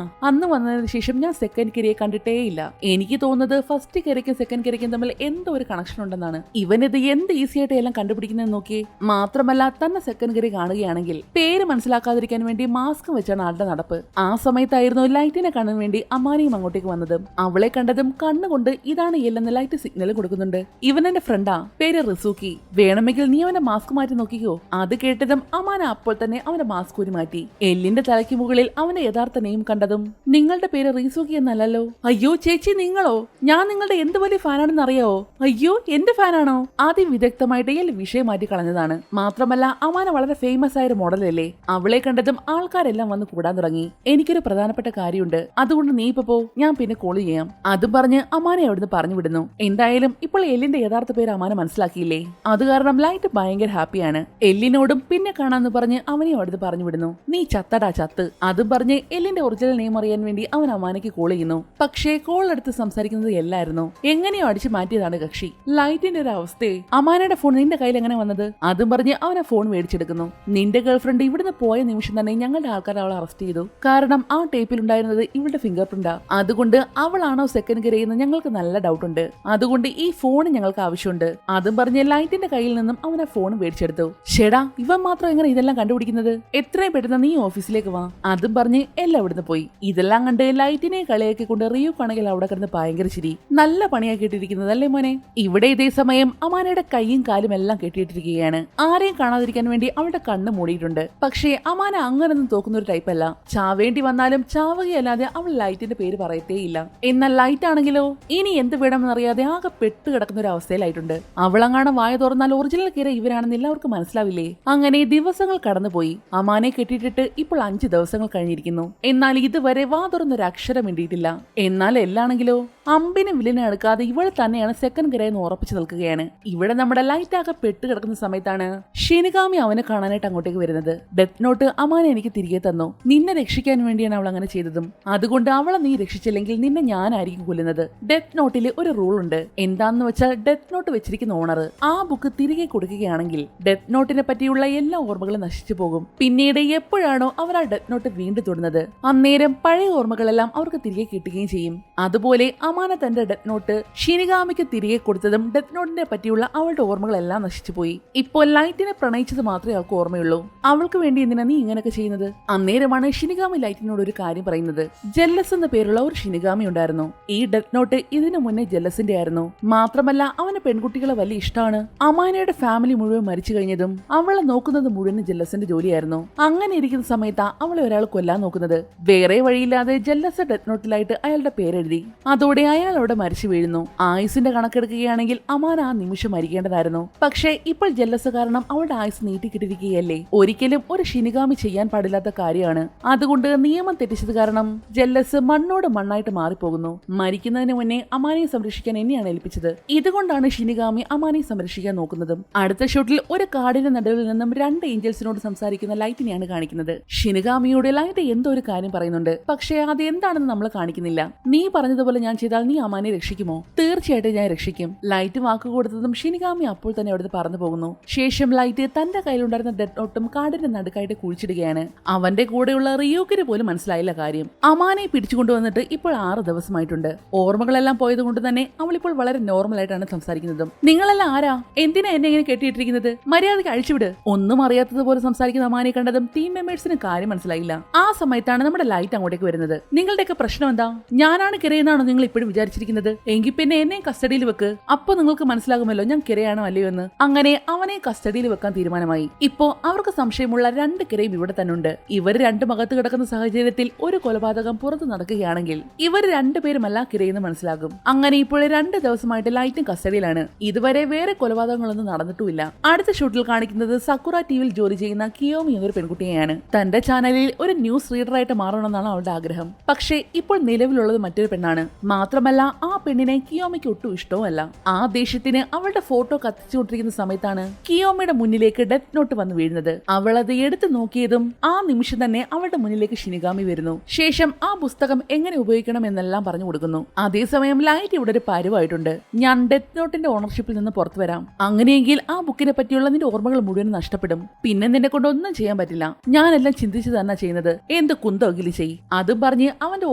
അന്ന് വന്നതിന് ശേഷം ഞാൻ സെക്കൻഡ് കിരയെ കണ്ടിട്ടേ ഇല്ല. എനിക്ക് തോന്നുന്നത് ഫസ്റ്റ് കിരയ്ക്കും സെക്കൻഡ് കിരയ്ക്കും തമ്മിൽ എന്തോ ഒരു കണക്ഷൻ ഉണ്ടെന്നാണ്. ഇവനിത് എന്ത് ഈസി ആയിട്ട് എല്ലാം കണ്ടുപിടിക്കുന്നതെന്ന് നോക്കിയേ. മാത്രമല്ല തന്നെ സെക്കൻഡ് കിര കാണുകയാണെങ്കിൽ പേര് മനസ്സിലാക്കാതിരിക്കാൻ വേണ്ടി മാസ്ക് വെച്ചാണ് ആളുടെ നടപ്പ്. ആ സമയത്തായിരുന്നു ലൈറ്റിനെ കാണാൻ വേണ്ടി അമാനയും അങ്ങോട്ടേക്ക് വന്നതും. അവളെ കണ്ടതും കണ്ണുകൊണ്ട് ഇതാണ് എല്ലെന്ന് ലൈറ്റ് സിഗ്നൽ കൊടുക്കുന്നുണ്ട്. ഇവൻ എന്റെ ഫ്രണ്ടാ, പേര് റിസൂക്കി. വേണമെങ്കിൽ നീ അവന്റെ മാസ്ക് മാറ്റി നോക്കിക്കോ. അത് കേട്ടതും അമാന അപ്പോൾ തന്നെ അവന്റെ മാസ്ക് ഊരി മാറ്റി. എല്ലിന്റെ തലയ്ക്ക് മുകളിൽ അവന്റെ യഥാർത്ഥ നെയിം കണ്ടതും നിങ്ങളുടെ പേര് റിസൂക്കി എന്നല്ലല്ലോ. അയ്യോ ചേച്ചി, നിങ്ങളോ? ഞാൻ നിങ്ങളുടെ എന്ത് വലിയ ഫാനാണെന്ന് അറിയാവോ? അയ്യോ എന്റെ ഫാനാണോ? ആദ്യം വിദഗ്ധമായിട്ട് എല്ലാം വിഷയം മാറ്റി കളഞ്ഞതാണ്. മാത്രമല്ല അമാന വളരെ ഫേമസ് ആയ ഒരു മോഡലല്ലേ. അവളെ കണ്ടതും ആൾക്കാരെല്ലാം വന്ന് കൂടാൻ തുടങ്ങി. എനിക്കൊരു പ്രധാനപ്പെട്ട കാര്യമുണ്ട്, അതുകൊണ്ട് നീ ഇപ്പൊ പോ, ഞാൻ പിന്നെ കോൾ ചെയ്യാം. അതും പറഞ്ഞ് അമാനെ അവിടുന്ന് പറഞ്ഞു വിടുന്നു. എന്തായാലും ഇപ്പോൾ എല്ലിന്റെ യഥാർത്ഥ പേര് അമാന മനസ്സിലാക്കിയില്ലേ. അത് കാരണം ലൈറ്റ് ഭയങ്കര ഹാപ്പിയാണ്. എല്ലിനോടും പിന്നെ കാണാന്ന് പറഞ്ഞ് അവനെ അവിടുന്ന് പറഞ്ഞു വിടുന്നു. നീ ചത്തടാ ചത്ത്. അതും പറഞ്ഞ് എല്ലിന്റെ ഒറിജിനൽ നെയിം അറിയാൻ വേണ്ടി അവൻ അമാനയ്ക്ക് കോൾ ചെയ്യുന്നു. പക്ഷേ കോൾ എടുത്ത് സംസാരിക്കുന്നത് എല്ലായിരുന്നു. എങ്ങനെയോ അടിച്ചു മാറ്റിയതാണ് കക്ഷി. ലൈറ്റിന്റെ ഒരു അവസ്ഥയെ. അമാനയുടെ ഫോൺ നിന്റെ കയ്യിൽ എങ്ങനെ വന്നത്? അതും പറഞ്ഞ് അവനെ ഫോൺ മേടിച്ചെടുക്കുന്നു. നിന്റെ ഗേൾഫ്രണ്ട് ഇവിടുന്ന് പോയ നിമിഷം തന്നെ ഞങ്ങളുടെ ആൾക്കാർ അവളെ അറസ്റ്റ് ചെയ്തു. കാരണം ആ ടേപ്പിൽ ഉണ്ടായിരുന്നത് ഇവളുടെ ഫിംഗർ പ്രിന്റാ. അതുകൊണ്ട് അവളാണോ സെക്കൻഡ് കിരയെന്ന് ഞങ്ങൾക്ക് നല്ല ഡൗട്ട് ഉണ്ട്. അതുകൊണ്ട് ഈ ഫോൺ ഞങ്ങൾക്ക് ആവശ്യമുണ്ട്. അതും പറഞ്ഞ് ലൈറ്റിന്റെ കയ്യിൽ നിന്നും അവൻ ആ ഫോൺ മേടിച്ചെടുത്തു. ഷെടാ, ഇവൻ മാത്രം എങ്ങനെ ഇതെല്ലാം കണ്ടുപിടിക്കുന്നത്? എത്രയും പെട്ടെന്ന് നീ ഓഫീസിലേക്ക് വാ. അതും പറഞ്ഞ് എല്ലാം അവിടുന്ന് പോയി. ഇതെല്ലാം കണ്ട് ലൈറ്റിനെ കളിയാക്കി കൊണ്ട് റിയു കണക്കിൽ അവിടെ കിടന്ന് ഭയങ്കര ചിരി. നല്ല പണിയാക്കിയിട്ടിരിക്കുന്നത് അല്ലേ മോനെ? ഇവിടെ ഇതേ സമയം അമാനയുടെ കൈയും കാലും എല്ലാം കെട്ടിയിട്ടിരിക്കുകയാണ്. ആരെയും കാണാതിരിക്കാൻ വേണ്ടി അവളുടെ കണ്ണ് മൂടിയിട്ടുണ്ട്. പക്ഷേ അമാന അങ്ങനൊന്നും തോക്കുന്ന ഒരു ടൈപ്പ് അല്ല. ചാവേണ്ടി വന്നാലും ചാവുകയല്ലാതെ അവൾ ലൈറ്റിന്റെ പേര് പറയത്തേയില്ല. എന്നാൽ ലൈറ്റ് ആണെങ്കിലോ ഇനി എന്ത് വേണമെന്നറിയാതെ ആകെ പെട്ട് കിടക്കുന്ന ഒരു അവസ്ഥ അവസ്ഥയിലായിട്ടുണ്ട്. അവളങ്ങാണ് വായ തുറന്നാൽ ഒറിജിനൽ കിര ഇവരാണെന്ന് എല്ലാവർക്കും മനസ്സിലാവില്ലേ? അങ്ങനെ ദിവസങ്ങൾ കടന്നുപോയി. അമാനെ കെട്ടിയിട്ടിട്ട് ഇപ്പോൾ 5 ദിവസങ്ങൾ കഴിഞ്ഞിരിക്കുന്നു. എന്നാൽ ഇതുവരെ വാ തുറന്നൊരു അക്ഷരം വേണ്ടിയിട്ടില്ല. എന്നാൽ എല്ലാണെങ്കിലോ അമ്പിനെ വില്ലിനെ എടുക്കാതെ ഇവൾ തന്നെയാണ് സെക്കൻഡ് കിരയെന്ന് ഉറപ്പിച്ചു നിൽക്കുകയാണ്. ഇവിടെ നമ്മുടെ ലൈറ്റ് ആകെ പെട്ട് കിടക്കുന്ന സമയത്താണ് ഷിനിഗാമി അവനെ കാണാനായിട്ട് അങ്ങോട്ടേക്ക് വരുന്നത്. ഡെത്ത് നോട്ട് അമാനെ എനിക്ക് തിരികെ തന്നു. നിന്നെ രക്ഷിക്കാൻ വേണ്ടിയാണ് അവൾ അങ്ങനെ ചെയ്തതും. അതുകൊണ്ട് അവളെ നീ രക്ഷിച്ചില്ലെങ്കിൽ നിന്നെ ഞാനായിരിക്കും കൊല്ലുന്നത്. ഡെത്ത് നോട്ടിൽ ഒരു റൂൾ ഉണ്ട്. എന്താന്ന് വെച്ചാൽ ഡെത്ത് നോട്ട് വെച്ചിരിക്കുന്ന ഓണർ ആ ബുക്ക് തിരികെ കൊടുക്കുകയാണെങ്കിൽ ഡെത്ത് നോട്ടിനെ പറ്റിയുള്ള എല്ലാ ഓർമ്മകളും നശിച്ചു പോകും. പിന്നീട് എപ്പോഴാണോ അവർ ആ ഡെത്ത് നോട്ട് വീണ്ടും തൊടുന്നത് അന്നേരം പഴയ ഓർമ്മകളെല്ലാം അവർക്ക് തിരികെ കിട്ടുകയും ചെയ്യും. അതുപോലെ അമാന തന്റെ ഡെത്ത് നോട്ട് ഷിനിഗാമിക്ക് തിരികെ കൊടുത്തതും ഡെത്ത് നോട്ടിനെ പറ്റിയുള്ള അവളുടെ ഓർമ്മകളെല്ലാം നശിച്ചുപോയി. ഇപ്പോൾ ലൈറ്റിനെ പ്രണയിച്ചത് മാത്രമേ അവൾക്ക് ഓർമ്മയുള്ളൂ. അവൾക്ക് വേണ്ടി എന്തിനാ നീ ഇങ്ങനെയൊക്കെ ചെയ്യുന്നത്? അന്നേരമാണ് ഷിനിഗാമി ലൈറ്റിനോട് ഒരു കാര്യം പറയുന്നത്. ജെല്ലസ് എന്ന പേരുള്ള ഒരു ഷിനിഗാമി ഉണ്ടായിരുന്നു. ഈ ഡെത്ത് നോട്ട് ഇതിനു മുന്നേ ജെല്ലസിന്റെ ആയിരുന്നു. മാത്രമല്ല അവന് പെൺകുട്ടികളെ വലിയ ഇഷ്ടമാണ്. അമാനയുടെ ഫാമിലി മുഴുവൻ മരിച്ചു കഴിഞ്ഞതും അവളെ നോക്കുന്നത് മുഴുവൻ ജെല്ലസിന്റെ ജോലിയായിരുന്നു. അങ്ങനെ ഇരിക്കുന്ന സമയത്താ അവളെ ഒരാൾ കൊല്ലാൻ നോക്കുന്നത്. വേറെ വഴിയില്ലാതെ ജെല്ലസ് ഡെത്ത് നോട്ടിലായിട്ട് അയാളുടെ പേരെഴുതി. അതോടെ അയാൾ അവിടെ മരിച്ചു വീഴുന്നു. ആയുസിന്റെ കണക്കെടുക്കുകയാണെങ്കിൽ അമാന ആ നിമിഷം മരിക്കേണ്ടതായിരുന്നു. പക്ഷേ ഇപ്പോൾ ജെല്ലസ് കാരണം അവളുടെ ആയുസ് നീട്ടിക്കിട്ടിരിക്കുകയല്ലേ. ഒരിക്കലും ഒരു ഷിനിഗാമി ചെയ്യാൻ പാടില്ലാത്ത കാര്യമാണ്. അതുകൊണ്ട് നിയമം തെറ്റിച്ചത് കാരണം ജെല്ലസ് മണ്ണോട് മണ്ണായിട്ട് മാറിപ്പോകുന്നു. മരിക്കുന്നതിന് മുന്നേ അമാനയെ സംരക്ഷിക്കാൻ എന്നെയാണ് ഏൽപ്പിച്ചത്. ഇതുകൊണ്ടാണ് ഷിനിഗാമി അമാനയെ സംരക്ഷിക്കാൻ നോക്കുന്നതും. അടുത്ത ഷോട്ടിൽ ഒരു കാടിന്റെ നടുവിൽ നിന്നും 2 ഏഞ്ചൽസിനോട് സംസാരിക്കുന്ന ലൈറ്റിനെയാണ് കാണിക്കുന്നത്. ഷിനിഗാമിയോട് ലൈറ്റ് എന്തോ ഒരു കാര്യം പറയുന്നുണ്ട്. പക്ഷേ അത് എന്താണെന്ന് നമ്മൾ കാണിക്കുന്നില്ല. നീ പറഞ്ഞതുപോലെ ഞാൻ ചെയ്താൽ നീ അമാനെ രക്ഷിക്കുമോ? തീർച്ചയായിട്ടും ഞാൻ രക്ഷിക്കും. ലൈറ്റ് വാക്ക് കൊടുത്തതും ഷിനിഗാമി അപ്പോൾ തന്നെ അവിടുന്ന് പറന്നു പോകുന്നു. ശേഷം ലൈറ്റ് തന്റെ കയ്യിലുണ്ടായിരുന്ന ഡെഡ് നോട്ടും കാടിന്റെ നടുക്കായിട്ട് കുഴിച്ചിടുകയാണ്. അവന്റെ കൂടെയുള്ള റിയോക്കിന് പോലും മനസ്സിലായില്ല കാര്യം. അമാനെ പിടിച്ചുകൊണ്ടുവന്നിട്ട് ഇപ്പോൾ 6 ദിവസമായിട്ടുണ്ട്. ഓർമ്മകളെല്ലാം പോയത് കൊണ്ട് തന്നെ അവൾ ഇപ്പോൾ വളരെ നോർമൽ ആയിട്ടാണ് സംസാരിക്കുന്നതും. നിങ്ങളെല്ലാം ആരാ? എന്തിനാ എന്നെ ഇങ്ങനെ കെട്ടിയിട്ടിരിക്കുന്നത്? മര്യാദയ്ക്ക് അഴിച്ചുവിട്. ഒന്നും അറിയാത്തതുപോലെ സംസാരിക്കുന്ന അമാനെ കണ്ടതും ടീം മെമ്പേഴ്സിന് കാര്യം മനസ്സിലായില്ല. ആ സമയത്താണ് നമ്മുടെ ലൈറ്റ് അങ്ങോട്ടേക്ക് വരുന്നത്. നിങ്ങളുടെയൊക്കെ പ്രശ്നം എന്താ? ഞാനാണ് കിരയെന്നാണോ നിങ്ങൾ ഇപ്പോഴും വിചാരിച്ചിരിക്കുന്നത്? എങ്കിൽ പിന്നെ എന്നെ കസ്റ്റഡിയിൽ വെക്ക്. അപ്പൊ നിങ്ങൾക്ക് മനസ്സിലാകുമല്ലോ ഞാൻ കിരയാണോ അല്ലയോ എന്ന്. അങ്ങനെ അവനെ കസ്റ്റഡിയിൽ വെക്കാൻ തീരുമാനമായി. ഇപ്പോ അവർക്ക് സംശയമുള്ള 2 കിരയും ഇവിടെ തന്നെ ഉണ്ട്. ഇവർ 2 അകത്ത് കിടക്കുന്ന സാഹചര്യത്തിൽ ഒരു കൊലപാതകം പുറത്തു നടക്കുകയാണെങ്കിൽ ഇവർ 2 പേരുമല്ല കിരയെന്ന് മനസ്സിലാകും. അങ്ങനെ ഇപ്പോൾ 2 ദിവസമായിട്ട് ലൈറ്റും കസ്റ്റഡിയിലാണ്. ഇതുവരെ വേറെ കൊലപാതകങ്ങളൊന്നും നടന്നിട്ടുമില്ല. അടുത്ത ഷൂട്ടിൽ കാണിക്കുന്നത് സക്കുറ ടിവിയിൽ ജോലി ചെയ്യുന്ന കിയോമി എന്നൊരു പെൺകുട്ടിയെയാണ്. തന്റെ ചാനലിൽ ഒരു ന്യൂസ് റീഡറായിട്ട് മാറണമെന്നാണ് അവളുടെ ആഗ്രഹം. പക്ഷേ ഇപ്പോൾ നിലവിലുള്ളത് മറ്റൊരു പെണ്ണാണ്. മാത്രമല്ല ആ പെണ്ണിനെ കിയോമിക്ക് ഒട്ടും ഇഷ്ടവുമല്ല. ആ ദേഷ്യത്തിന് അവളുടെ ഫോട്ടോ കത്തിച്ചുകൊണ്ടിരിക്കുന്ന സമയത്താണ് കിയോമിയുടെ മുന്നിലേക്ക് ഡെത്ത് നോട്ട് വന്ന് വീഴുന്നത്. അവൾ അത് എടുത്തു നോക്കിയതും ആ നിമിഷം തന്നെ അവളുടെ മുന്നിലേക്ക് ഷിനിഗാമി വരുന്നു. ശേഷം ആ പുസ്തകം എങ്ങനെ ഉപയോഗിക്കണം എന്നെല്ലാം പറഞ്ഞു കൊടുക്കുന്നു. അതേസമയം ലൈറ്റ് ഇവിടെ ഒരു പരുവായിട്ടുണ്ട്. ഞാൻ ഡെത്ത് നോട്ടിന്റെ ഓണർഷിപ്പിൽ നിന്ന് പുറത്തു വരാം. അങ്ങനെയെങ്കിൽ ആ ബുക്കിനെ പറ്റിയുള്ള നിന്റെ ഓർമ്മകൾ മുഴുവൻ നഷ്ടപ്പെടും. പിന്നെ നിന്നെ കൊണ്ട് ഒന്നും ചെയ്യാൻ പറ്റില്ല. ഞാനെല്ലാം ചിന്തിച്ചു തന്നെ ചെയ്യുന്നത്. എന്ത് കുന്തോകിലി ചെയ്. അതും പറഞ്ഞ് അവന്റെ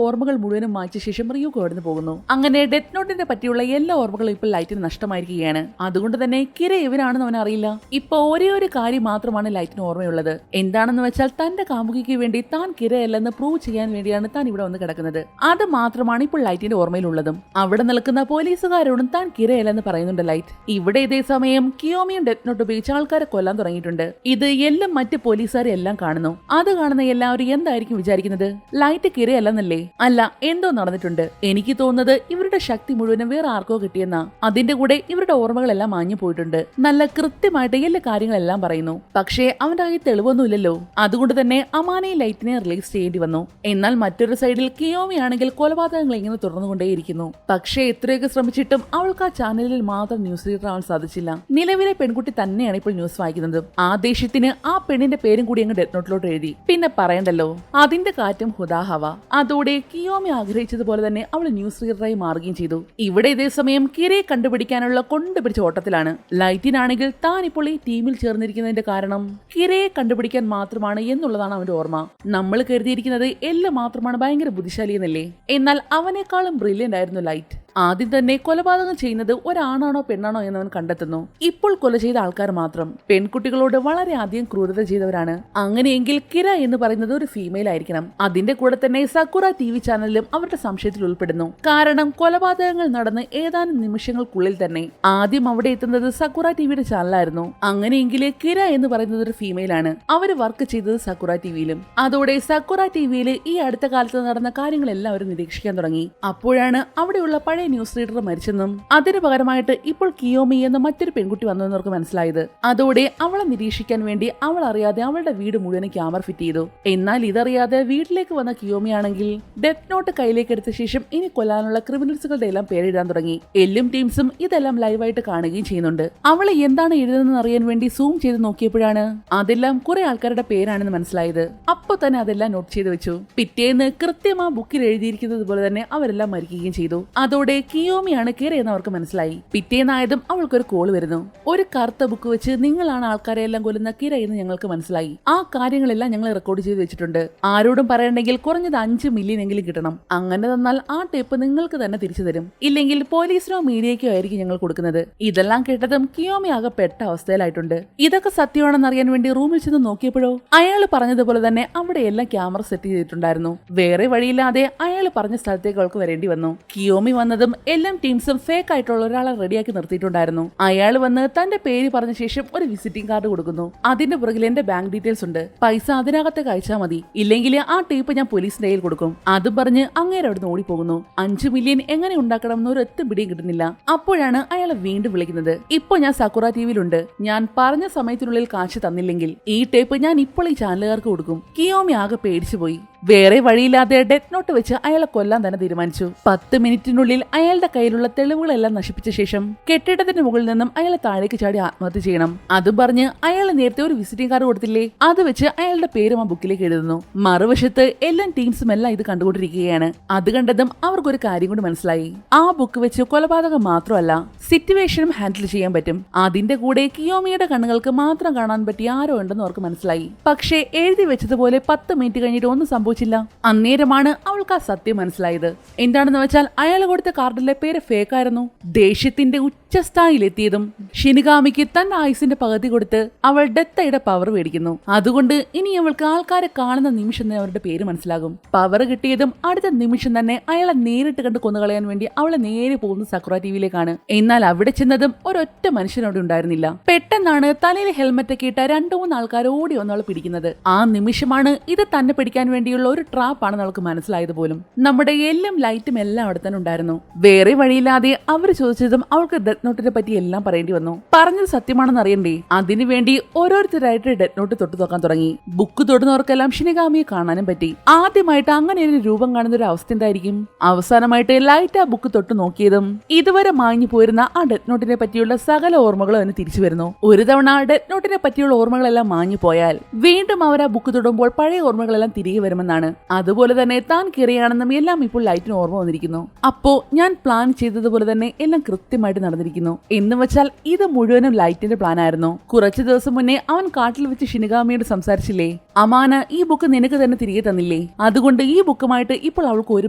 ഓർമ്മകൾ മുഴുവനും മാറ്റിയ ശേഷം റിയുക്ക് അവിടുന്ന് പോകുന്നു. അങ്ങനെ ഡെത്ത് നോട്ടിനെ പറ്റിയുള്ള എല്ലാ ഓർമ്മകളും ഇപ്പോൾ ലൈറ്റിന് നഷ്ടമായിരിക്കുകയാണ്. അതുകൊണ്ട് തന്നെ കിര ഇവനാണെന്ന് അവൻ അറിയില്ല. ഇപ്പൊ ഒരേ ഒരു കാര്യം മാത്രമാണ് ലൈറ്റിന് ഓർമ്മയുള്ളത്. എന്താണെന്ന് വെച്ചാൽ തന്റെ കാമുകിക്ക് വേണ്ടി താൻ കിരയല്ലെന്ന് പ്രൂവ് ചെയ്യാൻ വേണ്ടിയാണ് താൻ ഇവിടെ വന്ന് കിടക്കുന്നത്. അത് മാത്രമാണ് ഇപ്പോൾ ലൈറ്റിന്റെ ഓർമ്മയിലുള്ളതും. അവിടെ നിൽക്കുന്ന പോലീസുകാരോടും താൻ കിരയല്ലെന്ന് പറയുന്നുണ്ട് ലൈറ്റ്. ഇവിടെ ഇതേ സമയം കിയോമിയും ഡെത്ത് നോട്ട് ഉപയോഗിച്ച് ആൾക്കാരെ കൊല്ലാൻ തുടങ്ങിയിട്ടുണ്ട്. ഇത് എല്ലാം മറ്റ് പോലീസുകാരെ എല്ലാം കാണുന്നു. അത് കാണുന്ന എല്ലാവരും എന്തായിരിക്കും വിചാരിക്കുന്നത്? ലൈറ്റ് കിരയല്ലെന്നല്ലേ? അല്ല, എന്തോ നടന്നിട്ടുണ്ട്. എനിക്ക് തോന്നുന്നത് ഇവരുടെ ശക്തി മുഴുവനും വേറെ ആർക്കോ കിട്ടിയെന്നാ. അതിന്റെ കൂടെ ഇവരുടെ ഓർമ്മകളെല്ലാം മാഞ്ഞു പോയിട്ടുണ്ട്. നല്ല കൃത്യമായിട്ട് എല്ലാ കാര്യങ്ങളെല്ലാം പറയുന്നു. പക്ഷേ അവന്റെ കയ്യിൽ തെളിവൊന്നുമില്ലല്ലോ. അതുകൊണ്ട് തന്നെ അമാനെ ലൈറ്റിനെ റിലീസ് ചെയ്യേണ്ടി വന്നു. എന്നാൽ മറ്റൊരു സൈഡിൽ കിയോമി ആണെങ്കിൽ കൊലപാതകങ്ങൾ ഇങ്ങനെ തുടർന്നുകൊണ്ടേയിരിക്കുന്നു. പക്ഷേ എത്രയൊക്കെ ശ്രമിച്ചിട്ടും അവൾക്ക് ആ ചാനലിൽ മാത്രം ന്യൂസ് റീഡർ ആവാൻ സാധിച്ചില്ല. നിലവിലെ പെൺകുട്ടി തന്നെയാണ് ഇപ്പോൾ ന്യൂസ് വായിക്കുന്നത്. ആ ദേഷ്യത്തിന് ആ പെണ്ണിന്റെ പേരും കൂടി അങ്ങ് ഡെത്ത് നോട്ടിലോട്ട് എഴുതി. പിന്നെ പറയണ്ടല്ലോ, അതിന്റെ കാറ്റും ഹുദാഹവ. അതോടെ കിയോമി ആഗ്രഹിച്ചതുപോലെ തന്നെ അവൾ ന്യൂസ് റീഡറായി മാറുകയും ചെയ്തു. ഇവിടെ ഇതേ സമയം കിരയെ കണ്ടുപിടിക്കാനുള്ള കൊണ്ടുപിടിച്ച ഓട്ടത്തിലാണ്. ലൈറ്റിനാണെങ്കിൽ താൻ ഇപ്പോൾ ഈ ടീമിൽ ചേർന്നിരിക്കുന്നതിന്റെ കാരണം കിരയെ കണ്ടുപിടിക്കാൻ മാത്രമാണ് എന്നുള്ളതാണ് അവന്റെ ഓർമ്മ. നമ്മൾ കരുതിയിരിക്കുന്നത് എല്ലാം മാത്രമാണ് ഭയങ്കര ബുദ്ധിശാലി എന്നല്ലേ? എന്നാൽ അവനേക്കാളും ബ്രില്യന്റ് ആയിരുന്നു ലൈറ്റ്. ആദ്യം തന്നെ കൊലപാതകം ചെയ്യുന്നത് ഒരാണാണോ പെണ്ണാണോ എന്നവൻ കണ്ടെത്തുന്നു. ഇപ്പോൾ കൊല ചെയ്ത ആൾക്കാർ മാത്രം പെൺകുട്ടികളോട് വളരെ അധികം ക്രൂരത ചെയ്തവരാണ്. അങ്ങനെയെങ്കിൽ കിര എന്ന് പറയുന്നത് ഒരു ഫീമെയിൽ ആയിരിക്കണം. അതിന്റെ കൂടെ തന്നെ സക്കുറ TV ചാനലിലും അവരുടെ സംശയത്തിൽ ഉൾപ്പെടുന്നു. കാരണം കൊലപാതകങ്ങൾ നടന്ന് ഏതാനും നിമിഷങ്ങൾക്കുള്ളിൽ തന്നെ ആദ്യം അവിടെ എത്തുന്നത് സക്കുറ TVയുടെ ചാനലായിരുന്നു. അങ്ങനെയെങ്കിൽ കിര എന്ന് പറയുന്നത് ഒരു ഫീമെയിൽ ആണ്. അവര് വർക്ക് ചെയ്തത് സക്കുറ TVയിലും. അതോടെ സക്കുറ TVയിൽ ഈ അടുത്ത കാലത്ത് നടന്ന കാര്യങ്ങളെല്ലാം അവർ നിരീക്ഷിക്കാൻ തുടങ്ങി. അപ്പോഴാണ് അവിടെയുള്ള പഴയ പഴയ ന്യൂസ് റീഡർ മരിച്ചെന്നും അതിനു പകരമായിട്ട് ഇപ്പോൾ കിയോമി എന്ന മറ്റൊരു പെൺകുട്ടി വന്നെന്ന് അവർക്ക് മനസ്സിലായത്. അതോടെ അവളെ നിരീക്ഷിക്കാൻ വേണ്ടി അവൾ അറിയാതെ അവളുടെ വീട് മുഴുവൻ ക്യാമറ ഫിറ്റ് ചെയ്തു. എന്നാൽ ഇതറിയാതെ വീട്ടിലേക്ക് വന്ന കിയോമി ആണെങ്കിൽ ഡെത്ത് നോട്ട് കയ്യിലേക്ക് എടുത്ത ശേഷം ഇനി കൊല്ലാനുള്ള ക്രിമിനൽസുകളുടെ എല്ലാം പേരെഴുതാൻ തുടങ്ങി. എല്ലും ടീംസും ഇതെല്ലാം ലൈവായിട്ട് കാണുകയും ചെയ്യുന്നുണ്ട്. അവളെ എന്താണ് എഴുതുന്നതെന്ന് അറിയാൻ വേണ്ടി സൂം ചെയ്ത് നോക്കിയപ്പോഴാണ് അതെല്ലാം കുറെ ആൾക്കാരുടെ പേരാണെന്ന് മനസ്സിലായത്. അപ്പൊ തന്നെ അതെല്ലാം നോട്ട് ചെയ്ത് വെച്ചു. പിറ്റേന്ന് കൃത്യം ആ ബുക്കിൽ എഴുതിയിരിക്കുന്നത് പോലെ തന്നെ അവരെല്ലാം മരിക്കുകയും ചെയ്തു. അതോടെ കിയോമിയാണ് കേറിയെന്ന് അവർക്ക് മനസ്സിലായി. പിറ്റേന്നായതും അവൾക്കൊരു കോൾ വരുന്നു. ഒരു കറുത്ത ബുക്ക് വെച്ച് നിങ്ങളാണ് ആൾക്കാരെ എല്ലാം കൊല്ലുന്ന കിര എന്ന് ഞങ്ങൾക്ക് മനസ്സിലായി. ആ കാര്യങ്ങളെല്ലാം ഞങ്ങൾ റെക്കോർഡ് ചെയ്ത് വെച്ചിട്ടുണ്ട്. ആരോടും പറയണമെങ്കിൽ കുറഞ്ഞത് 5 മില്യൺ എങ്കിലും കിട്ടണം. അങ്ങനെ തന്നാൽ ആ ടേപ്പ് നിങ്ങൾക്ക് തന്നെ തിരിച്ചു തരും. ഇല്ലെങ്കിൽ പോലീസിനോ മീഡിയയ്ക്കോ ആയിരിക്കും ഞങ്ങൾ കൊടുക്കുന്നത്. ഇതെല്ലാം കേട്ടതും കിയോമി ആകെ പെട്ട അവസ്ഥയിലായിട്ടുണ്ട്. ഇതൊക്കെ സത്യമാണെന്ന് അറിയാൻ വേണ്ടി റൂമിൽ ചെന്ന് നോക്കിയപ്പോഴോ അയാൾ പറഞ്ഞതുപോലെ തന്നെ അവിടെ എല്ലാം ക്യാമറ സെറ്റ് ചെയ്തിട്ടുണ്ടായിരുന്നു. വേറെ വഴിയില്ലാതെ അയാൾ പറഞ്ഞ സ്ഥലത്തേക്ക് അവൾക്ക് വരേണ്ടി വന്നു. കിയോമി വന്നതും എല്ലാം ടീംസും ഫേക്ക് ആയിട്ടുള്ള ഒരാളെ റെഡിയാക്കി നിർത്തിയിട്ടുണ്ടായിരുന്നു. അയാൾ വന്ന് തന്റെ പേര് പറഞ്ഞ ശേഷം ഒരു വിസിറ്റിംഗ് കാർഡ് കൊടുക്കുന്നു. അതിന്റെ പുറകിൽ എന്റെ ബാങ്ക് ഡീറ്റെയിൽസ് ഉണ്ട്, പൈസ അതിനകത്തേക്ക് അയച്ചാൽ മതി, ഇല്ലെങ്കിൽ ആ ടേപ്പ് ഞാൻ പോലീസിന്റെ കയ്യിൽ കൊടുക്കും. അതും പറഞ്ഞ് അങ്ങേരെ അവിടുന്ന് ഓടിപ്പോകുന്നു. 5 മില്യൺ എങ്ങനെ ഉണ്ടാക്കണം എന്ന് ഒരൊറ്റ പിടിയും കിട്ടുന്നില്ല. അപ്പോഴാണ് അയാളെ വീണ്ടും വിളിക്കുന്നത്. ഇപ്പൊ ഞാൻ സക്കുറ ടിവിയിലുണ്ട്, ഞാൻ പറഞ്ഞ സമയത്തിനുള്ളിൽ കാശ് തന്നില്ലെങ്കിൽ ഈ ടേപ്പ് ഞാൻ ഇപ്പോൾ ഈ ചാനലുകാർക്ക് കൊടുക്കും. കിയോമി ആകെ പേടിച്ചുപോയി. വേറെ വഴിയില്ലാതെ ഡെത്ത് നോട്ട് വെച്ച് അയാളെ കൊല്ലാൻ തന്നെ തീരുമാനിച്ചു. 10 മിനിറ്റിനുള്ളിൽ അയാളുടെ കയ്യിലുള്ള തെളിവുകളെല്ലാം നശിപ്പിച്ച ശേഷം കെട്ടിടത്തിന്റെ മുകളിൽ നിന്നും അയാളെ താഴേക്ക് ചാടി ആത്മഹത്യ ചെയ്യണം. അതും പറഞ്ഞ് അയാൾ നേരത്തെ ഒരു വിസിറ്റിംഗ് കാർഡ് കൊടുത്തില്ലേ, അത് വെച്ച് അയാളുടെ പേരും ആ ബുക്കിലേക്ക് എഴുതുന്നു. മറുവശത്ത് എല്ലാ ടീംസും എല്ലാം ഇത് കണ്ടുകൊണ്ടിരിക്കുകയാണ്. അത് കണ്ടതും അവർക്കൊരു കാര്യം കൂടി മനസ്സിലായി. ആ ബുക്ക് വെച്ച് കൊലപാതകം മാത്രമല്ല സിറ്റുവേഷനും ഹാൻഡിൽ ചെയ്യാൻ പറ്റും. അതിന്റെ കൂടെ കിയോമിയുടെ കണ്ണുകൾക്ക് മാത്രം കാണാൻ പറ്റിയ ആരോ ഉണ്ടെന്ന് അവർക്ക് മനസ്സിലായി. പക്ഷേ എഴുതി വെച്ചതുപോലെ 10 മിനിറ്റ് കഴിഞ്ഞിട്ട് ഒന്നും സംഭവിച്ചില്ല. അന്നേരമാണ് അവൾക്ക് ആ സത്യം മനസ്സിലായത്. എന്താണെന്ന് വെച്ചാൽ അയാൾ കൊടുത്ത കാർഡിലെ പേര് ഫേക്ക് ആയിരുന്നു. ദേഷ്യത്തിന്റെ ഉച്ചസ്ഥായിലെത്തിയതും ഷിനിഗാമിക്ക് തന്റെ ആയുസിന്റെ പകുതി കൊടുത്ത് അവൾ ഡെത്തയുടെ പവർ മേടിക്കുന്നു. അതുകൊണ്ട് ഇനി അവൾക്ക് ആൾക്കാരെ കാണുന്ന നിമിഷം തന്നെ അവരുടെ പേര് മനസ്സിലാകും. പവർ കിട്ടിയതും അടുത്ത നിമിഷം തന്നെ അയാളെ നേരിട്ട് കണ്ട് കൊന്നുകളയാൻ വേണ്ടി അവളെ നേരെ പോകുന്ന സക്കുറ ടിവിയിലേക്കാണ്. എന്നാൽ അവിടെ ചെന്നതും ഒരൊറ്റ മനുഷ്യനോട് ഉണ്ടായിരുന്നില്ല. പെട്ടെന്നാണ് തലയിൽ ഹെൽമെറ്റ് ഒക്കെ ഇട്ട 2-3 ആൾക്കാർ ഓടി വന്നവളെ പിടിക്കുന്നത്. ആ നിമിഷമാണ് ഇത് തന്നെ പിടിക്കാൻ വേണ്ടിയുള്ള ഒരു ട്രാപ്പ് ആണെന്ന് അവൾക്ക് മനസ്സിലായത് പോലും. നമ്മുടെ എല്ലാം ലൈറ്റും എല്ലാം അവിടെ തന്നെ ഉണ്ടായിരുന്നു. വേറെ വഴിയില്ലാതെ അവർ ചോദിച്ചതും അവൾക്ക് ഡെത്ത് നോട്ടിനെ പറ്റി എല്ലാം പറയേണ്ടി വന്നു. പറഞ്ഞത് സത്യമാണെന്ന് അറിയണ്ടേ, അതിനുവേണ്ടി ഓരോരുത്തരായിട്ട് ഡെത്ത് നോട്ട് തൊട്ടു നോക്കാൻ തുടങ്ങി. ബുക്ക് തൊടുന്നവർക്കെല്ലാം ഷിനിഗാമിയെ കാണാനും പറ്റി. ആദ്യമായിട്ട് അങ്ങനെ ഒരു രൂപം കാണുന്ന ഒരു അവസ്ഥ എന്തായിരിക്കും? അവസാനമായിട്ട് ലൈറ്റ് ആ ബുക്ക് തൊട്ട് നോക്കിയതും ഇതുവരെ മാഞ്ഞു പോയിരുന്ന ആ ഡെത്ത് നോട്ടിനെ പറ്റിയുള്ള സകല ഓർമ്മകളും അതിന് തിരിച്ചു വരുന്നു. ഒരു തവണ ഡെത്ത് നോട്ടിനെ പറ്റിയുള്ള ഓർമ്മകളെല്ലാം മാഞ്ഞു പോയാൽ വീണ്ടും അവർ ആ ബുക്ക് തൊടുമ്പോൾ പഴയ ഓർമ്മകളെല്ലാം തിരികെ വരുമെന്നാണ്. അതുപോലെ തന്നെ താൻ കയറിയാണെന്നും എല്ലാം ഇപ്പോൾ ലൈറ്റിന് ഓർമ്മ വന്നിരിക്കുന്നു. അപ്പോ ഞാൻ പ്ലാൻ ചെയ്തതുപോലെ തന്നെ എല്ലാം കൃത്യമായിട്ട് നടന്നിരിക്കുന്നു. എന്ന് വെച്ചാൽ ഇത് മുഴുവനും ലൈറ്റിന്റെ പ്ലാൻ ആയിരുന്നു. കുറച്ചു ദിവസം മുന്നേ അവൻ കാട്ടിൽ വെച്ച് ഷിനിഗാമിയോട് സംസാരിച്ചില്ലേ, അമാന ഈ ബുക്ക് നിനക്ക് തന്നെ തിരികെ തന്നില്ലേ, അതുകൊണ്ട് ഈ ബുക്കുമായിട്ട് ഇപ്പോൾ അവൾക്ക് ഒരു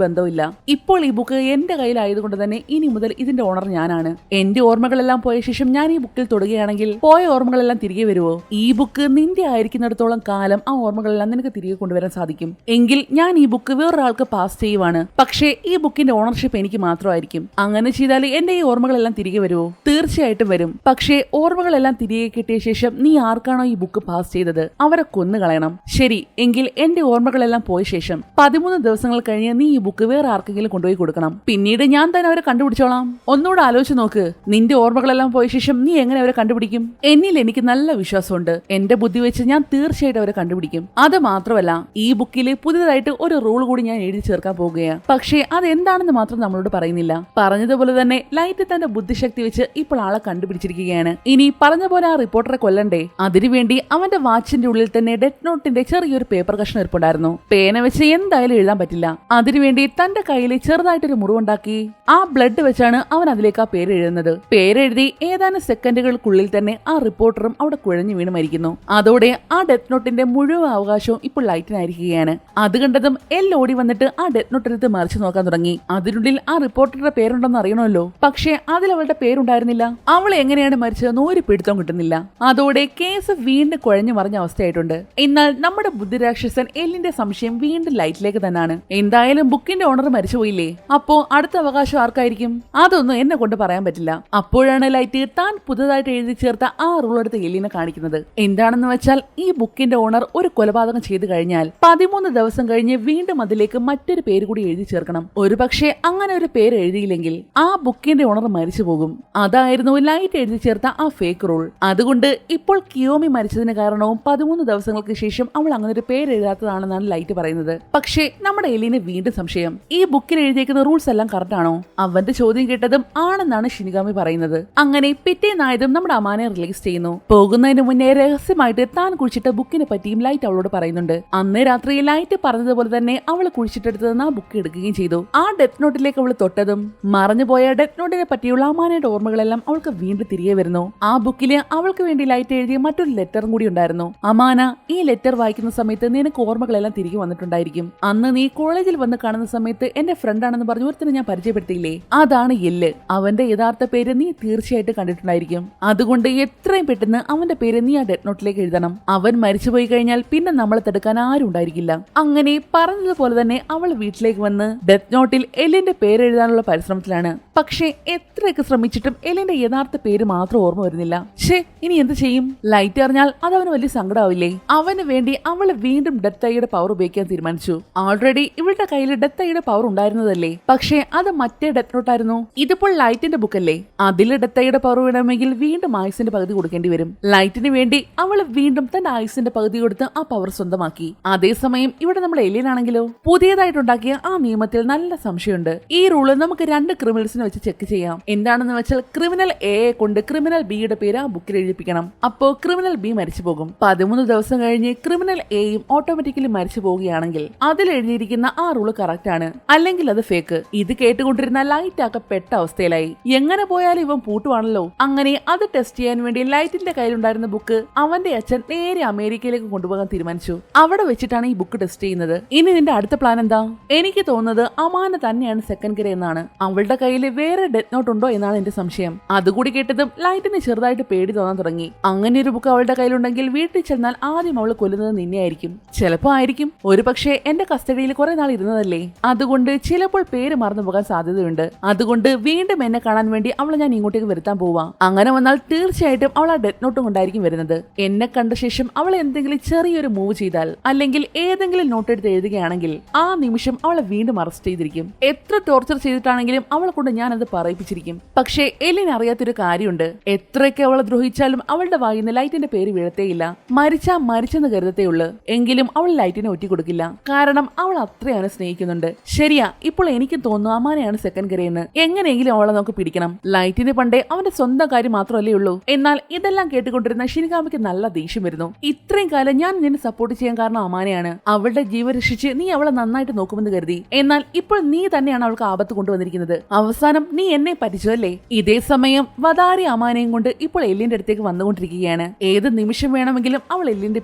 ബന്ധമില്ല. ഇപ്പോൾ ഈ ബുക്ക് എന്റെ കയ്യിലായതുകൊണ്ട് തന്നെ ഇനി മുതൽ ഇതിന്റെ ഓണർ ഞാനാണ്. എന്റെ ഓർമ്മകളെല്ലാം പോയ ശേഷം ഞാൻ ഈ ബുക്കിൽ തൊടുകയാണെങ്കിൽ പോയ ഓർമ്മകളെല്ലാം തിരികെ വരുമോ? ഈ ബുക്ക് നിന്റെ ആയിരിക്കുന്നിടത്തോളം കാലം ആ ഓർമ്മകളെല്ലാം നിനക്ക് തിരികെ കൊണ്ടുവരാൻ സാധിക്കും. എങ്കിൽ ഞാൻ ഈ ബുക്ക് വേറൊരാൾക്ക് പാസ് ചെയ്യുവാണ്. പക്ഷേ ഈ ബുക്കിന്റെ ഓണർഷിപ്പ് എനിക്ക് മാത്രമായിരിക്കും. അങ്ങനെ ചെയ്താൽ എന്റെ ഈ ഓർമ്മകളെല്ലാം തിരികെ വരുമോ? തീർച്ചയായിട്ടും വരും. പക്ഷേ ഓർമ്മകളെല്ലാം തിരികെ കിട്ടിയ ശേഷം നീ ആർക്കാണോ ഈ ബുക്ക് പാസ് ചെയ്തത് അവരെ കൊന്നു കളയണം. ശരി, എങ്കിൽ എന്റെ ഓർമ്മകളെല്ലാം പോയ ശേഷം 13 ദിവസങ്ങൾ കഴിഞ്ഞ് നീ ഈ ബുക്ക് വേറെ ആർക്കെങ്കിലും കൊണ്ടുപോയി കൊടുക്കണം. പിന്നീട് ഞാൻ തന്നെ അവരെ കണ്ടുപിടിച്ചോളാം. ഒന്നുകൂടെ ആലോചിച്ച് നോക്ക്, നിന്റെ ഓർമ്മകളെല്ലാം പോയ ശേഷം നീ എങ്ങനെ അവരെ കണ്ടുപിടിക്കും? എന്നിൽ എനിക്ക് നല്ല വിശ്വാസമുണ്ട്. എന്റെ ബുദ്ധി വെച്ച് ഞാൻ തീർച്ചയായിട്ടും അവരെ കണ്ടുപിടിക്കും. അത് മാത്രമല്ല, ഈ ബുക്കിൽ പുതിയതായിട്ട് ഒരു റൂൾ കൂടി ഞാൻ എഴുതി ചേർക്കാൻ പോകുകയാണ്. പക്ഷേ അതെന്താണെന്ന് മാത്രം നമ്മളോട് പറയുന്നില്ല. പറഞ്ഞതുപോലെ തന്നെ ലൈറ്റ് തന്റെ ബുദ്ധിശക്തി വെച്ച് ഇപ്പോൾ ആളെ കണ്ടുപിടിച്ചിരിക്കുകയാണ്. ഇനി പറഞ്ഞ പോലെ ആ റിപ്പോർട്ടറെ കൊല്ലണ്ടേ? അതിനുവേണ്ടി അവന്റെ വാച്ചിന്റെ ഉള്ളിൽ തന്നെ ഡെത്ത് നോട്ടിന്റെ ചെറിയൊരു പേപ്പർ കഷ്ണം ഇരിപ്പുണ്ടായിരുന്നു. പേന വെച്ച് എന്തായാലും എഴുതാൻ പറ്റില്ല. അതിനുവേണ്ടി തന്റെ കയ്യിൽ ചെറുതായിട്ടൊരു മുറിവുണ്ടാക്കി ആ ബ്ലഡ് വെച്ചാണ് അവൻ അതിലേക്ക് ആ പേര് എഴുതുന്നത്. പേരെഴുതി ഏതാനും സെക്കൻഡുകൾക്കുള്ളിൽ തന്നെ ആ റിപ്പോർട്ടറും അവിടെ കുഴഞ്ഞു വീണ് മരിക്കുന്നു. അതോടെ ആ ഡെത്ത് നോട്ടിന്റെ മുഴുവൻ അവകാശവും ഇപ്പോൾ ലൈറ്റിനായിരിക്കുകയാണ്. അത് കണ്ടതും എല്ലാം ഓടി വന്നിട്ട് ആ ഡെത്ത് നോട്ടിനകത്ത് മറിച്ചു നോക്കാൻ തുടങ്ങി. അതിനുള്ളിൽ ആ റിപ്പോർട്ടറുടെ പേരുണ്ടെന്ന് അറിയണമല്ലോ. പക്ഷേ അതിൽ അവളുടെ പേരുണ്ടായിരുന്നില്ല. അവൾ എങ്ങനെയാണ് മരിച്ചതെന്ന് ഒരു പിടുത്തവും കിട്ടുന്നില്ല. അതോടെ കേസ് വീണ്ടും കുഴഞ്ഞു മറിഞ്ഞ അവസ്ഥയായിട്ടുണ്ട്. എന്നാൽ നമ്മുടെ ബുദ്ധിരാക്ഷസൻ എല്ലിന്റെ സംശയം വീണ്ടും ലൈറ്റിലേക്ക് തന്നെയാണ്. എന്തായാലും ബുക്കിന്റെ ഓണർ മരിച്ചുപോയില്ലേ, അപ്പോ അടുത്ത അവകാശം ആർക്കായിരിക്കും? അതൊന്നും എന്നെ കൊണ്ട് പറയാൻ പറ്റില്ല. അപ്പോഴാണ് ലൈറ്റ് താൻ പുതുതായിട്ട് എഴുതി ചേർത്ത ആ റൂൾ എടുത്ത് എല്ലിനെ കാണിക്കുന്നത്. എന്താണെന്ന് വെച്ചാൽ ഈ ബുക്കിന്റെ ഓണർ ഒരു കൊലപാതകം ചെയ്തു കഴിഞ്ഞാൽ 13 ദിവസം കഴിഞ്ഞ് വീണ്ടും അതിലേക്ക് മറ്റൊരു പേര് കൂടി എഴുതി ചേർക്കണം. ഒരു പക്ഷേ അങ്ങനെ ഒരു പേര് എഴുതിയില്ലെങ്കിൽ ആ ബുക്കിന്റെ ഓണർ മരിച്ചു പോകും. അതായിരുന്നു ലൈറ്റ് എഴുതി ചേർത്ത ആ ഫേക്ക് റൂൾ. അതുകൊണ്ട് ഇപ്പോൾ കിയോമി മരിച്ചതിന് കാരണവും 13 ദിവസങ്ങൾക്ക് ശേഷം അവൾ അങ്ങനെ ഒരു പേര് എഴുതാത്തതാണെന്നാണ് ലൈറ്റ് പറയുന്നത്. പക്ഷേ നമ്മുടെ എലിന് വീണ്ടും സംശയം, ഈ ബുക്കിൽ എഴുതിയേക്കുന്ന റൂൾസ് എല്ലാം കറക്റ്റ് ആണോ? അവന്റെ ചോദ്യം കേട്ടതും ആണെന്നാണ് ഷിനിഗാമി പറയുന്നത്. അങ്ങനെ പിറ്റേന്നായതും നമ്മുടെ അമാനെ റിലീസ് ചെയ്യുന്നു. പോകുന്നതിന് മുന്നേ രഹസ്യമായിട്ട് താൻ കുഴിച്ചിട്ട ബുക്കിനെ പറ്റിയും ലൈറ്റ് അവളോട് പറയുന്നുണ്ട്. അന്ന് രാത്രി ലൈറ്റ് പറഞ്ഞതുപോലെ തന്നെ അവൾ കുഴിച്ചിട്ടെടുത്തതെന്ന് ആ ബുക്ക് എടുക്കുകയും ചെയ്തു. ആ ഡെത്ത് നോട്ടിലേക്ക് അവൾ തൊട്ടതും മറഞ്ഞുപോയ ഡെത്ത് നോട്ടിനെ പറ്റിയുള്ള അമാനയുടെ ഓർമ്മകളെല്ലാം അവൾക്ക് വീണ്ടും തിരികെ വരുന്നു. ആ ബുക്കില് അവൾക്ക് വേണ്ടി ലൈറ്റ് എഴുതിയ മറ്റൊരു ലെറ്ററും കൂടി ഉണ്ടായിരുന്നു. അമാന, ഈ ലെറ്റർ വായിക്കുന്ന സമയത്ത് നിനക്ക് ഓർമ്മകളെല്ലാം തിരികെ വന്നിട്ടുണ്ടായിരിക്കും. അന്ന് നീ കോളേജിൽ വന്ന് കാണുന്ന സമയത്ത് എന്റെ ഫ്രണ്ട് ആണെന്ന് പറഞ്ഞു ഒരുത്തിനെ ഞാൻ പരിചയപ്പെടുത്തിയില്ലേ, അതാണ് എല്ല്. അവന്റെ യഥാർത്ഥ പേര് നീ തീർച്ചയായിട്ടും കണ്ടിട്ടുണ്ടായിരിക്കും. അതുകൊണ്ട് എത്രയും പെട്ടെന്ന് അവന്റെ പേര് നീ ആ ഡെത്ത് നോട്ടിലേക്ക് എഴുതണം. അവൻ മരിച്ചുപോയി കഴിഞ്ഞാൽ പിന്നെ നമ്മളെ തടുക്കാൻ ആരും ഉണ്ടായിരിക്കില്ല. അങ്ങനെ പറഞ്ഞതുപോലെ തന്നെ അവൾ വീട്ടിലേക്ക് വന്ന് ഡെത്ത് നോട്ടിൽ എല്ലിന്റെ പേര് എഴുതാനുള്ള പരിശ്രമത്തിലാണ്. പക്ഷേ എത്രയൊക്കെ ശ്രമിച്ചിട്ടും എല്ലിന്റെ യഥാർത്ഥ പേര് മാത്രം ഓർമ്മ വരുന്നില്ല. ഷേ, ഇനി എന്ത് ചെയ്യും? ലൈറ്റ് അറിഞ്ഞാൽ അത് അവന് വലിയ സങ്കടമാവില്ലേ? അവന് വേണ്ടി അവള് വീണ്ടും ഡെത്ത് ഐയുടെ പവർ ഉപയോഗിക്കാൻ തീരുമാനിച്ചു. ഓൾറെഡി ഇവളുടെ കയ്യിൽ ഡെത്ത് ഐയുടെ പവർ ഉണ്ടായിരുന്നതല്ലേ, പക്ഷേ അത് മറ്റേ ഡെത്ത് നോട്ടായിരുന്നു. ഇതിപ്പോൾ ലൈറ്റിന്റെ ബുക്കല്ലേ, അതിൽ ഡെത്ത് ഐയുടെ പവർ വേണമെങ്കിൽ വീണ്ടും ആയുസിന്റെ പകുതി കൊടുക്കേണ്ടി വരും. ലൈറ്റിന് വേണ്ടി അവള് വീണ്ടും തന്റെ ആയുസിന്റെ പകുതി കൊടുത്ത് ആ പവർ സ്വന്തമാക്കി. അതേസമയം ഇവിടെ നമ്മൾ എലിയനാണെങ്കിലോ പുതിയതായിട്ടുണ്ടാക്കിയ ആ നിയമത്തിൽ നല്ല സംശയമുണ്ട്. ഈ റൂള് നമുക്ക് 2 ക്രിമിനൽസിനെ വെച്ച് ചെക്ക് ചെയ്യാം. എന്താണെന്ന് വെച്ചാൽ ക്രിമിനൽ എ കൊണ്ട് ക്രിമിനൽ ബിയുടെ പേര് ആ ബുക്കിൽ എഴുതിപ്പിക്കണം. അപ്പോ ക്രിമിനൽ ബി മരിച്ചു പോകും. 13 ദിവസം കഴിഞ്ഞ് ക്രിമിനൽ എയും ഓട്ടോമാറ്റിക്കലി മരിച്ചു പോവുകയാണെങ്കിൽ അതിൽ എഴുതിയിരിക്കുന്ന ആ റൂള് കറക്റ്റ് ആണ്, അല്ലെങ്കിൽ അത് ഫേക്ക്. ഇത് കേട്ടുകൊണ്ടിരുന്ന ലൈറ്റ് ആകെ പെട്ട അവസ്ഥയിലായി. എങ്ങനെ പോയാലും ഇവൻ പൂട്ടുവാണല്ലോ. അങ്ങനെ അത് ടെസ്റ്റ് ചെയ്യാൻ വേണ്ടി ലൈറ്റിന്റെ കയ്യിലുണ്ടായിരുന്ന ബുക്ക് അവന്റെ അച്ഛൻ നേരെ അമേരിക്കയിലേക്ക് കൊണ്ടുപോകാൻ തീരുമാനിച്ചു. അവിടെ വെച്ചിട്ടാണ് ഈ ബുക്ക് ടെസ്റ്റ് ചെയ്യുന്നത്. ഇനി നിന്റെ അടുത്ത പ്ലാൻ എന്താ? എനിക്ക് തോന്നുന്നത് അമാന തന്നെയാണ് സെക്കൻഡ് ഗ്രേ എന്നാണ്. അവളുടെ കയ്യിൽ വേറെ ഡെത്ത് നോട്ട് ഉണ്ടോ എന്നാണ് എന്റെ സംശയം. അതുകൂടി കേട്ടതും ലൈറ്റിന് ചെറുതായിട്ട് പേടി തോന്നാൻ തുടങ്ങി. അങ്ങനെ ഒരു ബുക്ക് അവളുടെ കയ്യിലുണ്ടെങ്കിൽ വീട്ടിൽ ചെന്നാൽ ആദ്യം അവൾ കൊല്ലുന്നത് നിന്നെയായിരിക്കും. ചിലപ്പോ ആയിരിക്കും, ഒരു പക്ഷേ എന്റെ കസ്റ്റഡിയിൽ കുറെ നാൾ ഇരുന്നതല്ലേ, അതുകൊണ്ട് ചിലപ്പോൾ പേര് മറന്നു പോകാൻ സാധ്യതയുണ്ട്. അതുകൊണ്ട് വീണ്ടും എന്നെ കാണാൻ വേണ്ടി അവളെ ഞാൻ ഇങ്ങോട്ടേക്ക് വരുത്താൻ പോവാ. അങ്ങനെ വന്നാൽ തീർച്ചയായിട്ടും അവൾ ആ ഡെത്ത് നോട്ടും കൊണ്ടായിരിക്കും വരുന്നത്. എന്നെ കണ്ട ശേഷം അവൾ എന്തെങ്കിലും ചെറിയൊരു മൂവ് ചെയ്താൽ അല്ലെങ്കിൽ ഏതെങ്കിലും നോട്ട് എടുത്ത് എഴുതുകയാണെങ്കിൽ ആ നിമിഷം അവളെ വീണ്ടും അറസ്റ്റ് ചെയ്തിരിക്കും. എത്ര ടോർച്ചർ ചെയ്തിട്ടാണെങ്കിലും അവളെ കൊണ്ട് ഞാൻ അത് പറയിപ്പിച്ചിരിക്കും. പക്ഷേ എല്ലിന് അറിയാത്തൊരു കാര്യമുണ്ട്. എത്രയൊക്കെ അവളെ ദ്രോഹിച്ചാലും അവളുടെ വായിന്ന് ലൈറ്റിന്റെ പേര് വീഴത്തേയില്ല. മരിച്ചാ മരിച്ചെന്ന് കരുതത്തേ ഉള്ളൂ. എങ്കിലും അവൾ ലൈറ്റിനെ ഒറ്റിക്കൊടുക്കില്ല. കാരണം അവൾ അത്രയും അവനെ സ്നേഹിക്കുന്നുണ്ട്. ശരിയാ, ഇപ്പോൾ എനിക്ക് തോന്നുന്നു അമാനെയാണ് സെക്കൻഡ് ഗ്രേന്ന്. എങ്ങനെയെങ്കിലും അവളെ നമുക്ക് പിടിക്കണം. ലൈറ്റിന് പണ്ടേ അവന്റെ സ്വന്തം കാര്യം മാത്രമല്ലേ ഉള്ളൂ. എന്നാൽ ഇതെല്ലാം കേട്ടുകൊണ്ടിരുന്ന ഷിനിഗാമിക്ക് നല്ല ദേഷ്യം വരുന്നു. ഇത്രയും കാലം ഞാൻ നിന്നെ സപ്പോർട്ട് ചെയ്യാൻ കാരണം അമാനെയാണ്. അവളുടെ ജീവൻ രക്ഷിച്ച് നീ അവളെ നന്നായിട്ട് നോക്കുമെന്ന് കരുതി. എന്നാൽ ഇപ്പോൾ നീ തന്നെയാണ് അവൾക്ക് ആപത്ത് കൊണ്ടുവന്നിരിക്കുന്നത്. അവസാനം നീ എന്നെ പറ്റിച്ചതല്ലേ? ഇതേ സമയം വദാരി അമാനെയും കൊണ്ട് ഇപ്പോൾ എല്ലിന്റെ അടുത്തേക്ക് വന്നുകൊണ്ടിരിക്കുകയാണ്. ഏത് നിമിഷം വേണമെങ്കിലും അവൾ എല്ലിന്റെ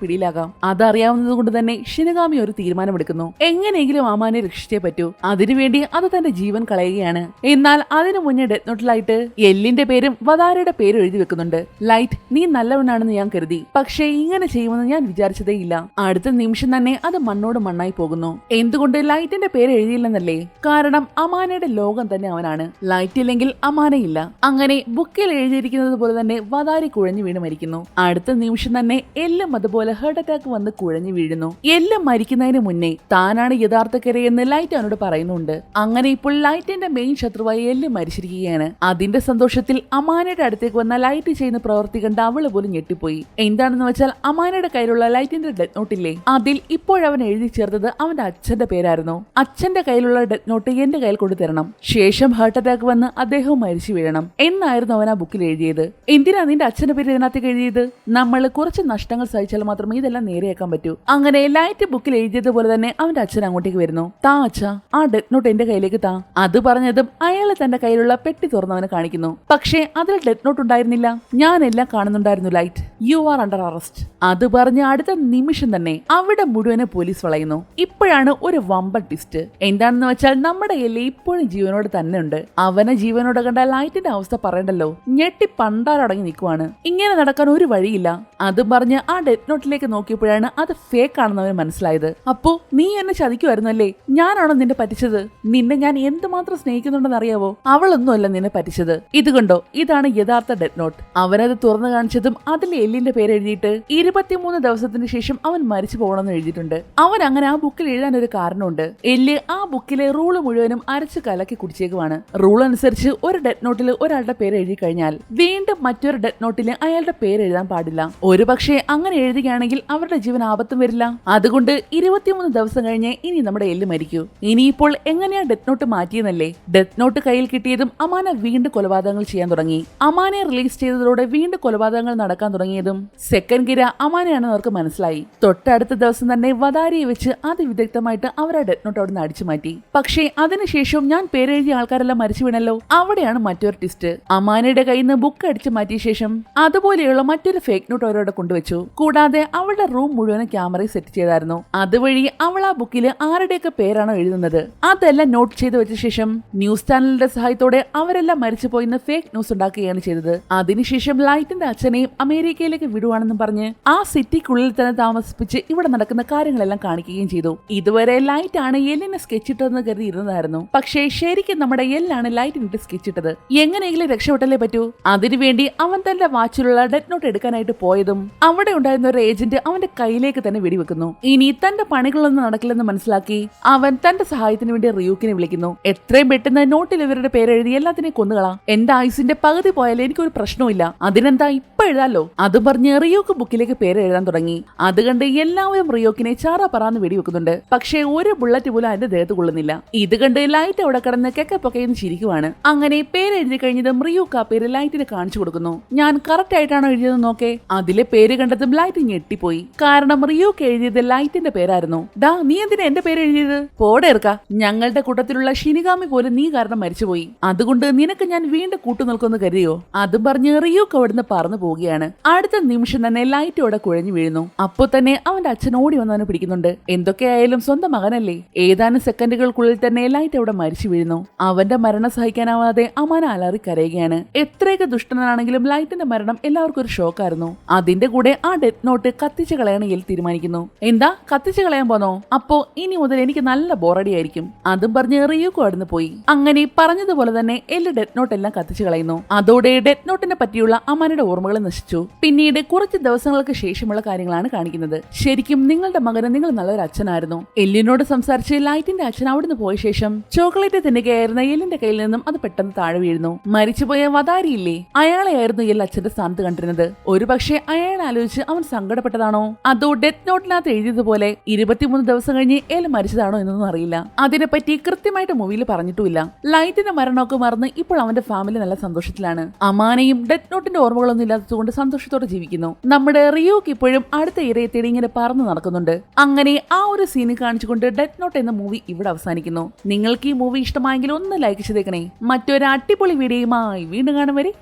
പിടിയിലാകാം. അതറിയാവുന്നത് കൊണ്ട് തന്നെ ഷിനിഗാമി ഒരു തീരുമാനമെടുക്കുന്നു. എങ്ങനെയെങ്കിലും അമാനെ രക്ഷിച്ചേ പറ്റൂ. അതിനുവേണ്ടി അത് തന്റെ ജീവൻ കളയുകയാണ്. എന്നാൽ അതിനു മുന്നേ ഡെത്ത് നോട്ടിലായിട്ട് എല്ലിന്റെ പേരും വദാരിയുടെ പേരും എഴുതി വെക്കുന്നുണ്ട്. ലൈറ്റ്, നീ നല്ലവനാണെന്ന് ഞാൻ കരുതി, പക്ഷേ ഇങ്ങനെ ചെയ്യുമെന്ന് ഞാൻ വിചാരിച്ചതേ ഇല്ല. അടുത്ത നിമിഷം തന്നെ അത് മണ്ണോട് മണ്ണായി പോകുന്നു. എന്തുകൊണ്ട് ലൈറ്റിന്റെ പേര് എഴുതിയില്ലെന്നല്ലേ? കാരണം അമാനയുടെ ലോകം തന്നെ അവനാണ്. ലൈറ്റ് ഇല്ലെങ്കിൽ അമാനയില്ല. അങ്ങനെ ബുക്കിൽ എഴുതിയിരിക്കുന്നത് പോലെ തന്നെ വദാരി കുഴഞ്ഞു വീണ് മരിക്കുന്നു. അടുത്ത നിമിഷം തന്നെ എല്ലാം അതുപോലെ ഹാർട്ട് അറ്റാക്ക് വന്ന് കുഴഞ്ഞു വീഴുന്നു. എല്ലാം മരിക്കുന്നതിന് മുന്നേ താനാണ് യഥാർത്ഥ കരയെന്ന് ലൈറ്റ് അവനോട് പറയുന്നുണ്ട്. അങ്ങനെ ഇപ്പോൾ ലൈറ്റിന്റെ മെയിൻ ശത്രുവായി എല്ലാം മരിച്ചിരിക്കുകയാണ്. അതിന്റെ സന്തോഷത്തിൽ അമാനയുടെ അടുത്തേക്ക് വന്ന ലൈറ്റ് ചെയ്യുന്ന പ്രവൃത്തി കണ്ട് അവള് പോലും ഞെട്ടിപ്പോയി. എന്താണെന്ന് വെച്ചാൽ അമാനയുടെ കയ്യിലുള്ള ലൈറ്റിന്റെ ഡെത്ത് നോട്ടില്ലേ, അതിൽ ഇപ്പോഴവൻ എഴുതി ചേർത്തത് അവന്റെ അച്ഛന്റെ പേരായിരുന്നു. അച്ഛന്റെ കയ്യിലുള്ള ഡെത്ത് നോട്ട് എന്റെ കയ്യിൽ കൊണ്ടു തരണം, ശേഷം ഹാർട്ട് അറ്റാക്ക് വന്ന് അദ്ദേഹവും മരിച്ചു വീഴണം എന്നായിരുന്നു അവൻ ആ ബുക്കിൽ എഴുതിയത്. എന്തിനാ നിന്റെ അച്ഛന്റെ പേര് ഇതിനകത്തേക്ക് എഴുതിയത്? നമ്മൾ കുറച്ച് നഷ്ടങ്ങൾ സഹിച്ചാൽ മാത്രമേ ഇതെല്ലാം നേരെയാക്കാൻ പറ്റൂ. അങ്ങനെ ലൈറ്റ് ബുക്കിൽ എഴുതിയതുപോലെ തന്നെ അവന്റെ അച്ഛൻ അങ്ങോട്ടേക്ക് വരുന്നു. താ അച്ഛ, ആ ഡെത്ത് നോട്ട് എന്റെ കയ്യിലേക്ക് താ. അത് പറഞ്ഞതും അയാൾ തന്റെ കയ്യിലുള്ള പെട്ടി തുറന്നവനെ കാണിക്കുന്നു. പക്ഷേ അതിൽ ഡെത്ത് നോട്ട് ഉണ്ടായിരുന്നില്ല. ഞാൻ എല്ലാം കാണുന്നുണ്ടായിരുന്നു light, you are under arrest. അത് പറഞ്ഞ് അടുത്ത നിമിഷം തന്നെ അവിടെ മുഴുവനെ പോലീസ് വളയുന്നു. ഇപ്പോഴാണ് ഒരു വമ്പൻ ട്വിസ്റ്റ്. എന്താണെന്ന് വെച്ചാൽ നമ്മുടെ എല്ലി ഇപ്പോഴും ജീവനോട് തന്നെ ഉണ്ട്. അവനെ ജീവനോടെ കണ്ട ലൈറ്റിന്റെ അവസ്ഥ പറയണ്ടല്ലോ. ഞെട്ടി പണ്ടാരടങ്ങി നിൽക്കുവാണ്. ഇങ്ങനെ നടക്കാൻ ഒരു വഴിയില്ല. അതും പറഞ്ഞ് ആ ഡെത്ത് നോട്ടിലേക്ക് നോക്കിയപ്പോഴാണ് അത് ഫേക്ക് ആണെന്ന് അവന് മനസ്സിലായത്. അപ്പോ നീ എന്നെ ചതിക്കുമായിരുന്നല്ലേ? ഞാനാണോ നിന്നെ പറ്റിച്ചത്? നിന്നെ ഞാൻ എന്തുമാത്രം സ്നേഹിക്കുന്നുണ്ടെന്ന് അറിയാവോ? അവളൊന്നുമല്ല നിന്നെ പറ്റിച്ചത്. ഇത് കണ്ടോ, ഇതാണ് യഥാർത്ഥ ഡെത്ത് നോട്ട്. അവനത് തുറന്നു കാണിച്ചതും അതിൽ എല്ലിന്റെ പേര് എഴുതിയിട്ട് 23 ദിവസത്തിന് ശേഷം അവൻ മരിച്ചു പോകണമെന്ന് എഴുതിയിട്ടുണ്ട്. അവൻ അങ്ങനെ ആ ബുക്കിൽ എഴുതാൻ ഒരു കാരണമുണ്ട്. എല്ല് ആ ബുക്കിലെ റൂള് മുഴുവനും അരച്ച് കലക്കി കുടിച്ചേക്കുവാണ്. റൂൾ അനുസരിച്ച് ഒരു ഡെത്ത് നോട്ടിൽ ഒരാളുടെ പേര് എഴുതി കഴിഞ്ഞാൽ വീണ്ടും മറ്റൊരു ഡെത്ത് നോട്ടിൽ അയാളുടെ പേര് എഴുതാൻ പാടില്ല. ഒരു പക്ഷേ അങ്ങനെ എഴുതുകയാണെങ്കിൽ അവരുടെ ജീവൻ ആപത്തും വരില്ല. അതുകൊണ്ട് 23 ദിവസം കഴിഞ്ഞ് ഇനി നമ്മുടെ എല്ല് മരിക്കൂ. ഇനിയിപ്പോൾ എങ്ങനെയാ ഡെത്ത് നോട്ട് മാറ്റിയെന്നല്ലേ? ഡെത്ത് നോട്ട് കയ്യിൽ കിട്ടിയതും അമാന വീണ്ടും കൊലപാതകങ്ങൾ ചെയ്യാൻ തുടങ്ങി. അമാനെ റിലീസ് ചെയ്തതോടെ വീണ്ടും കൊലപാതകങ്ങൾ നടക്കാൻ തുടങ്ങിയതും സെക്കൻഡ് ഗിര അമാനയാണെന്ന് അവർക്ക് മനസ്സിലായി. തൊട്ടടുത്ത ദിവസം തന്നെ വദാരിയെ വെച്ച് അതിവിദഗ്ധമായിട്ട് അവർ ആ ഡെത്ത് നോട്ട് അവിടെ നിന്ന് അടിച്ചു മാറ്റി. പക്ഷേ അതിനുശേഷം ഞാൻ പേരെഴുതിയ ആൾക്കാരെല്ലാം മരിച്ചു വീണല്ലോ. അവിടെയാണ് മറ്റൊരു ട്വിസ്റ്റ്. അമാനയുടെ കയ്യിൽ നിന്ന് ബുക്ക് അടിച്ചു മാറ്റിയ ശേഷം അതുപോലെയുള്ള മറ്റൊരു ഫേക്ക് നോട്ട് അവരോട് കൊണ്ടുവച്ചു. കൂടാതെ അവളുടെ റൂം മുഴുവൻ ക്യാമറയിൽ സെറ്റ് ചെയ്തായിരുന്നു. അതുവഴി അവൾ ആ ബുക്കിൽ ആരുടെയൊക്കെ പേരാണോ എഴുതുന്നത് അതെല്ലാം നോട്ട് ചെയ്ത് വെച്ച ശേഷം ന്യൂസ് ചാനലിന്റെ സഹായത്തോടെ അവരെല്ലാം മരിച്ചുപോയിന്ന് ഫേക്ക് ന്യൂസ് ഉണ്ടാക്കുകയാണ് ചെയ്തത്. അതിനുശേഷം ലൈറ്റിന്റെ അച്ഛനെയും അമേരിക്കയിലേക്ക് വിടുവാണെന്നും പറഞ്ഞ് ആ സിറ്റിക്കുള്ളിൽ തന്നെ താമസിപ്പിച്ച് ഇവിടെ നടക്കുന്ന കാര്യങ്ങളെല്ലാം കാണിക്കുകയും ചെയ്തു. ഇതുവരെ ലൈറ്റ് ആണ് എല്ലിനെ സ്കെച്ച് ഇട്ടതെന്ന് കരുതി ഇരുന്നതായിരുന്നു. പക്ഷേ ശരിക്കും നമ്മുടെ എല്ലാണ് ലൈറ്റിനിട്ട് സ്കെച്ച് ഇട്ടത്. എങ്ങനെയെങ്കിലും രക്ഷപ്പെട്ടല്ലേ പറ്റൂ. അതിനുവേണ്ടി അവൻ തന്റെ വാച്ചിലുള്ള ഡെത്ത് നോട്ട് എടുക്കാനായിട്ട് പോയതും അവിടെ ഉണ്ടായിരുന്ന ഒരു ഏജന്റ് അവന്റെ കയ്യിലേക്ക് തന്നെ വെടിവെക്കുന്നു. ഇനി തന്റെ പണികളൊന്നും നടക്കില്ലെന്ന് മനസ്സിലാക്കി അവൻ തന്റെ സഹായത്തിന് വേണ്ടി റിയൂക്കിനെ വിളിക്കുന്നു. എത്രയും പെട്ടെന്ന് നോട്ടിൽ ഇവരുടെ പേരെഴുതി എല്ലാത്തിനെയും കൊന്നുകളാം. എന്റെ ആയുസിന്റെ പകുതി പോയാലും എനിക്കൊരു പ്രശ്നമില്ല. അതിനെന്താ ഇപ്പൊ എഴുതാലോ. അത് പറഞ്ഞ് റിയോക്ക് ബുക്കിലേക്ക് പേര് എഴുതാൻ തുടങ്ങി. അത് കണ്ട് എല്ലാവരും റിയോക്കിനെ ചാറ പറന്ന് വെടിവെക്കുന്നുണ്ട്. പക്ഷേ ഒരു ബുള്ളറ്റ് പോലും അതിന്റെ ദേഹത്ത് കൊള്ളുന്നില്ല. ഇത് കണ്ട് ലൈറ്റ് അവിടെ കിടന്ന് കെക്കപ്പൊക്കെയെന്ന് ചിരിക്കുവാണ്. അങ്ങനെ പേര് എഴുതി കഴിഞ്ഞതും റിയൂക്ക് ആ പേര് ലൈറ്റിന് കാണിച്ചു കൊടുക്കുന്നു. ഞാൻ കറക്റ്റ് ആയിട്ടാണോ എഴുതിയതെന്ന് നോക്കേ. അതിലെ പേര് കണ്ടതും ലൈറ്റ് ഞെട്ടിപ്പോയി. കാരണം റിയൂക്ക് എഴുതിയത് ലൈറ്റിന്റെ പേരായിരുന്നു. ഡാ, നീ എന്തിനാ എന്റെ പേര് എഴുതിയത്? പോടേർക്ക, ഞങ്ങളുടെ കൂട്ടത്തിലുള്ള ഷിനിഗാമി പോലും നീ കാരണം മരിച്ചുപോയി. അതുകൊണ്ട് നിനക്ക് ഞാൻ വീണ്ടും കൂട്ടു നിൽക്കുമെന്ന് കരുതിയോ? അതും പറഞ്ഞ് റിയൂക്ക് അവിടുന്ന് പറന്നു പോവുകയാണ്. അടുത്ത നിമിഷം തന്നെ ലൈറ്റോടെ കുഴഞ്ഞു വീഴുന്നു. അപ്പോ തന്നെ അവന്റെ അച്ഛൻ ഓടി വന്നവനെ പിടിക്കുന്നുണ്ട്. എന്തൊക്കെയായാലും സ്വന്തം മകനല്ലേ. ഏതാനും സെക്കൻഡുകൾക്കുള്ളിൽ തന്നെ ലൈറ്റ് അവിടെ മരിച്ചു വീഴുന്നു. അവന്റെ മരണം സഹിക്കാനാവാതെ അമാന അലറി കരയുകയാണ്. എത്രയൊക്കെ ദുഷ്ടനാണെങ്കിലും ലൈറ്റിന്റെ മരണം എല്ലാവർക്കും ഒരു ഷോക്കായിരുന്നു. അതിന്റെ കൂടെ ആ ഡെത്ത് നോട്ട് കത്തിച്ചു കളയാൻ എൽ തീരുമാനിക്കുന്നു. എന്താ കത്തിച്ചു കളയാൻ പോന്നോ? അപ്പോ ഇനി മുതൽ എനിക്ക് നല്ല ബോറടി ആയിരിക്കും. അതും പറഞ്ഞ് റിയൂക്കോ അടുന്ന് പോയി. അങ്ങനെ പറഞ്ഞതുപോലെ തന്നെ എല്ല് ഡെത്ത് നോട്ട് എല്ലാം കത്തിച്ചു കളയുന്നു. അതോടെ ഡെത്ത് നോട്ടിനെ പറ്റിയുള്ള അമാനയുടെ ഓർമ്മകൾ നശിച്ചു. പിന്നീട് കുറച്ച് ദിവസങ്ങൾക്ക് ശേഷമുള്ള കാര്യങ്ങളാണ് കാണിക്കുന്നത്. ശരിക്കും നിങ്ങളുടെ മകന് നിങ്ങൾ നല്ലൊരു അച്ഛനായിരുന്നു. എല്ലിനോട് സംസാരിച്ച് ലൈറ്റിന്റെ അച്ഛൻ അവിടുന്ന് പോയ ശേഷം ചോക്ലേറ്റ് തിന്നുകയായിരുന്ന എല്ലിന്റെ കയ്യിൽ നിന്നും അത് പെട്ടെന്ന് താഴെ വീഴുന്നു. മരിച്ചുപോയ വദാരിയില്ലേ, അയാളെയായിരുന്നു എൽ അച്ഛന്റെ സ്ഥാനത്ത് കണ്ടിരുന്നത്. ഒരു പക്ഷേ അയാളെ ആലോചിച്ച് അവൻ സങ്കടപ്പെട്ടതാണോ, അതോ ഡെത്ത് നോട്ടിനകത്ത് എഴുതിയതുപോലെ 23 ദിവസം കഴിഞ്ഞ് എൽ മരിച്ചതാണോ എന്നൊന്നും അറിയില്ല. അതിനെപ്പറ്റി കൃത്യമായിട്ട് മൂവിയിൽ പറഞ്ഞിട്ടുമില്ല. ലൈറ്റിന്റെ മരണമൊക്കെ മറന്ന് ഇപ്പോൾ അവന്റെ ഫാമിലി നല്ല സന്തോഷത്തിലാണ്. അമാനയും ഡെത്ത് നോട്ടിന്റെ ഓർമ്മകളൊന്നും ഇല്ലാത്തതുകൊണ്ട് സന്തോഷത്തോടെ ജീവിക്കുന്നു. നമ്മുടെ റിയോക്ക് ഇപ്പോഴും അടുത്ത ഇരയെ തേടി ഇങ്ങനെ പറന്ന് നടക്കുന്നുണ്ട്. അങ്ങനെ ആ ഒരു സീന് കാണിച്ചുകൊണ്ട് ഡെത്ത് നോട്ട് എന്ന മൂവി ഇവിടെ അവസാനിക്കുന്നു. നിങ്ങൾക്ക് ഈ മൂവി ഇഷ്ടമായെങ്കിൽ ഒന്ന് ലൈക്ക് ചെയ്തേക്കണേ. മറ്റൊരു അടിപൊളി വീഡിയോയുമായി വീണ്ടും കാണും വരെ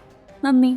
നന്ദി.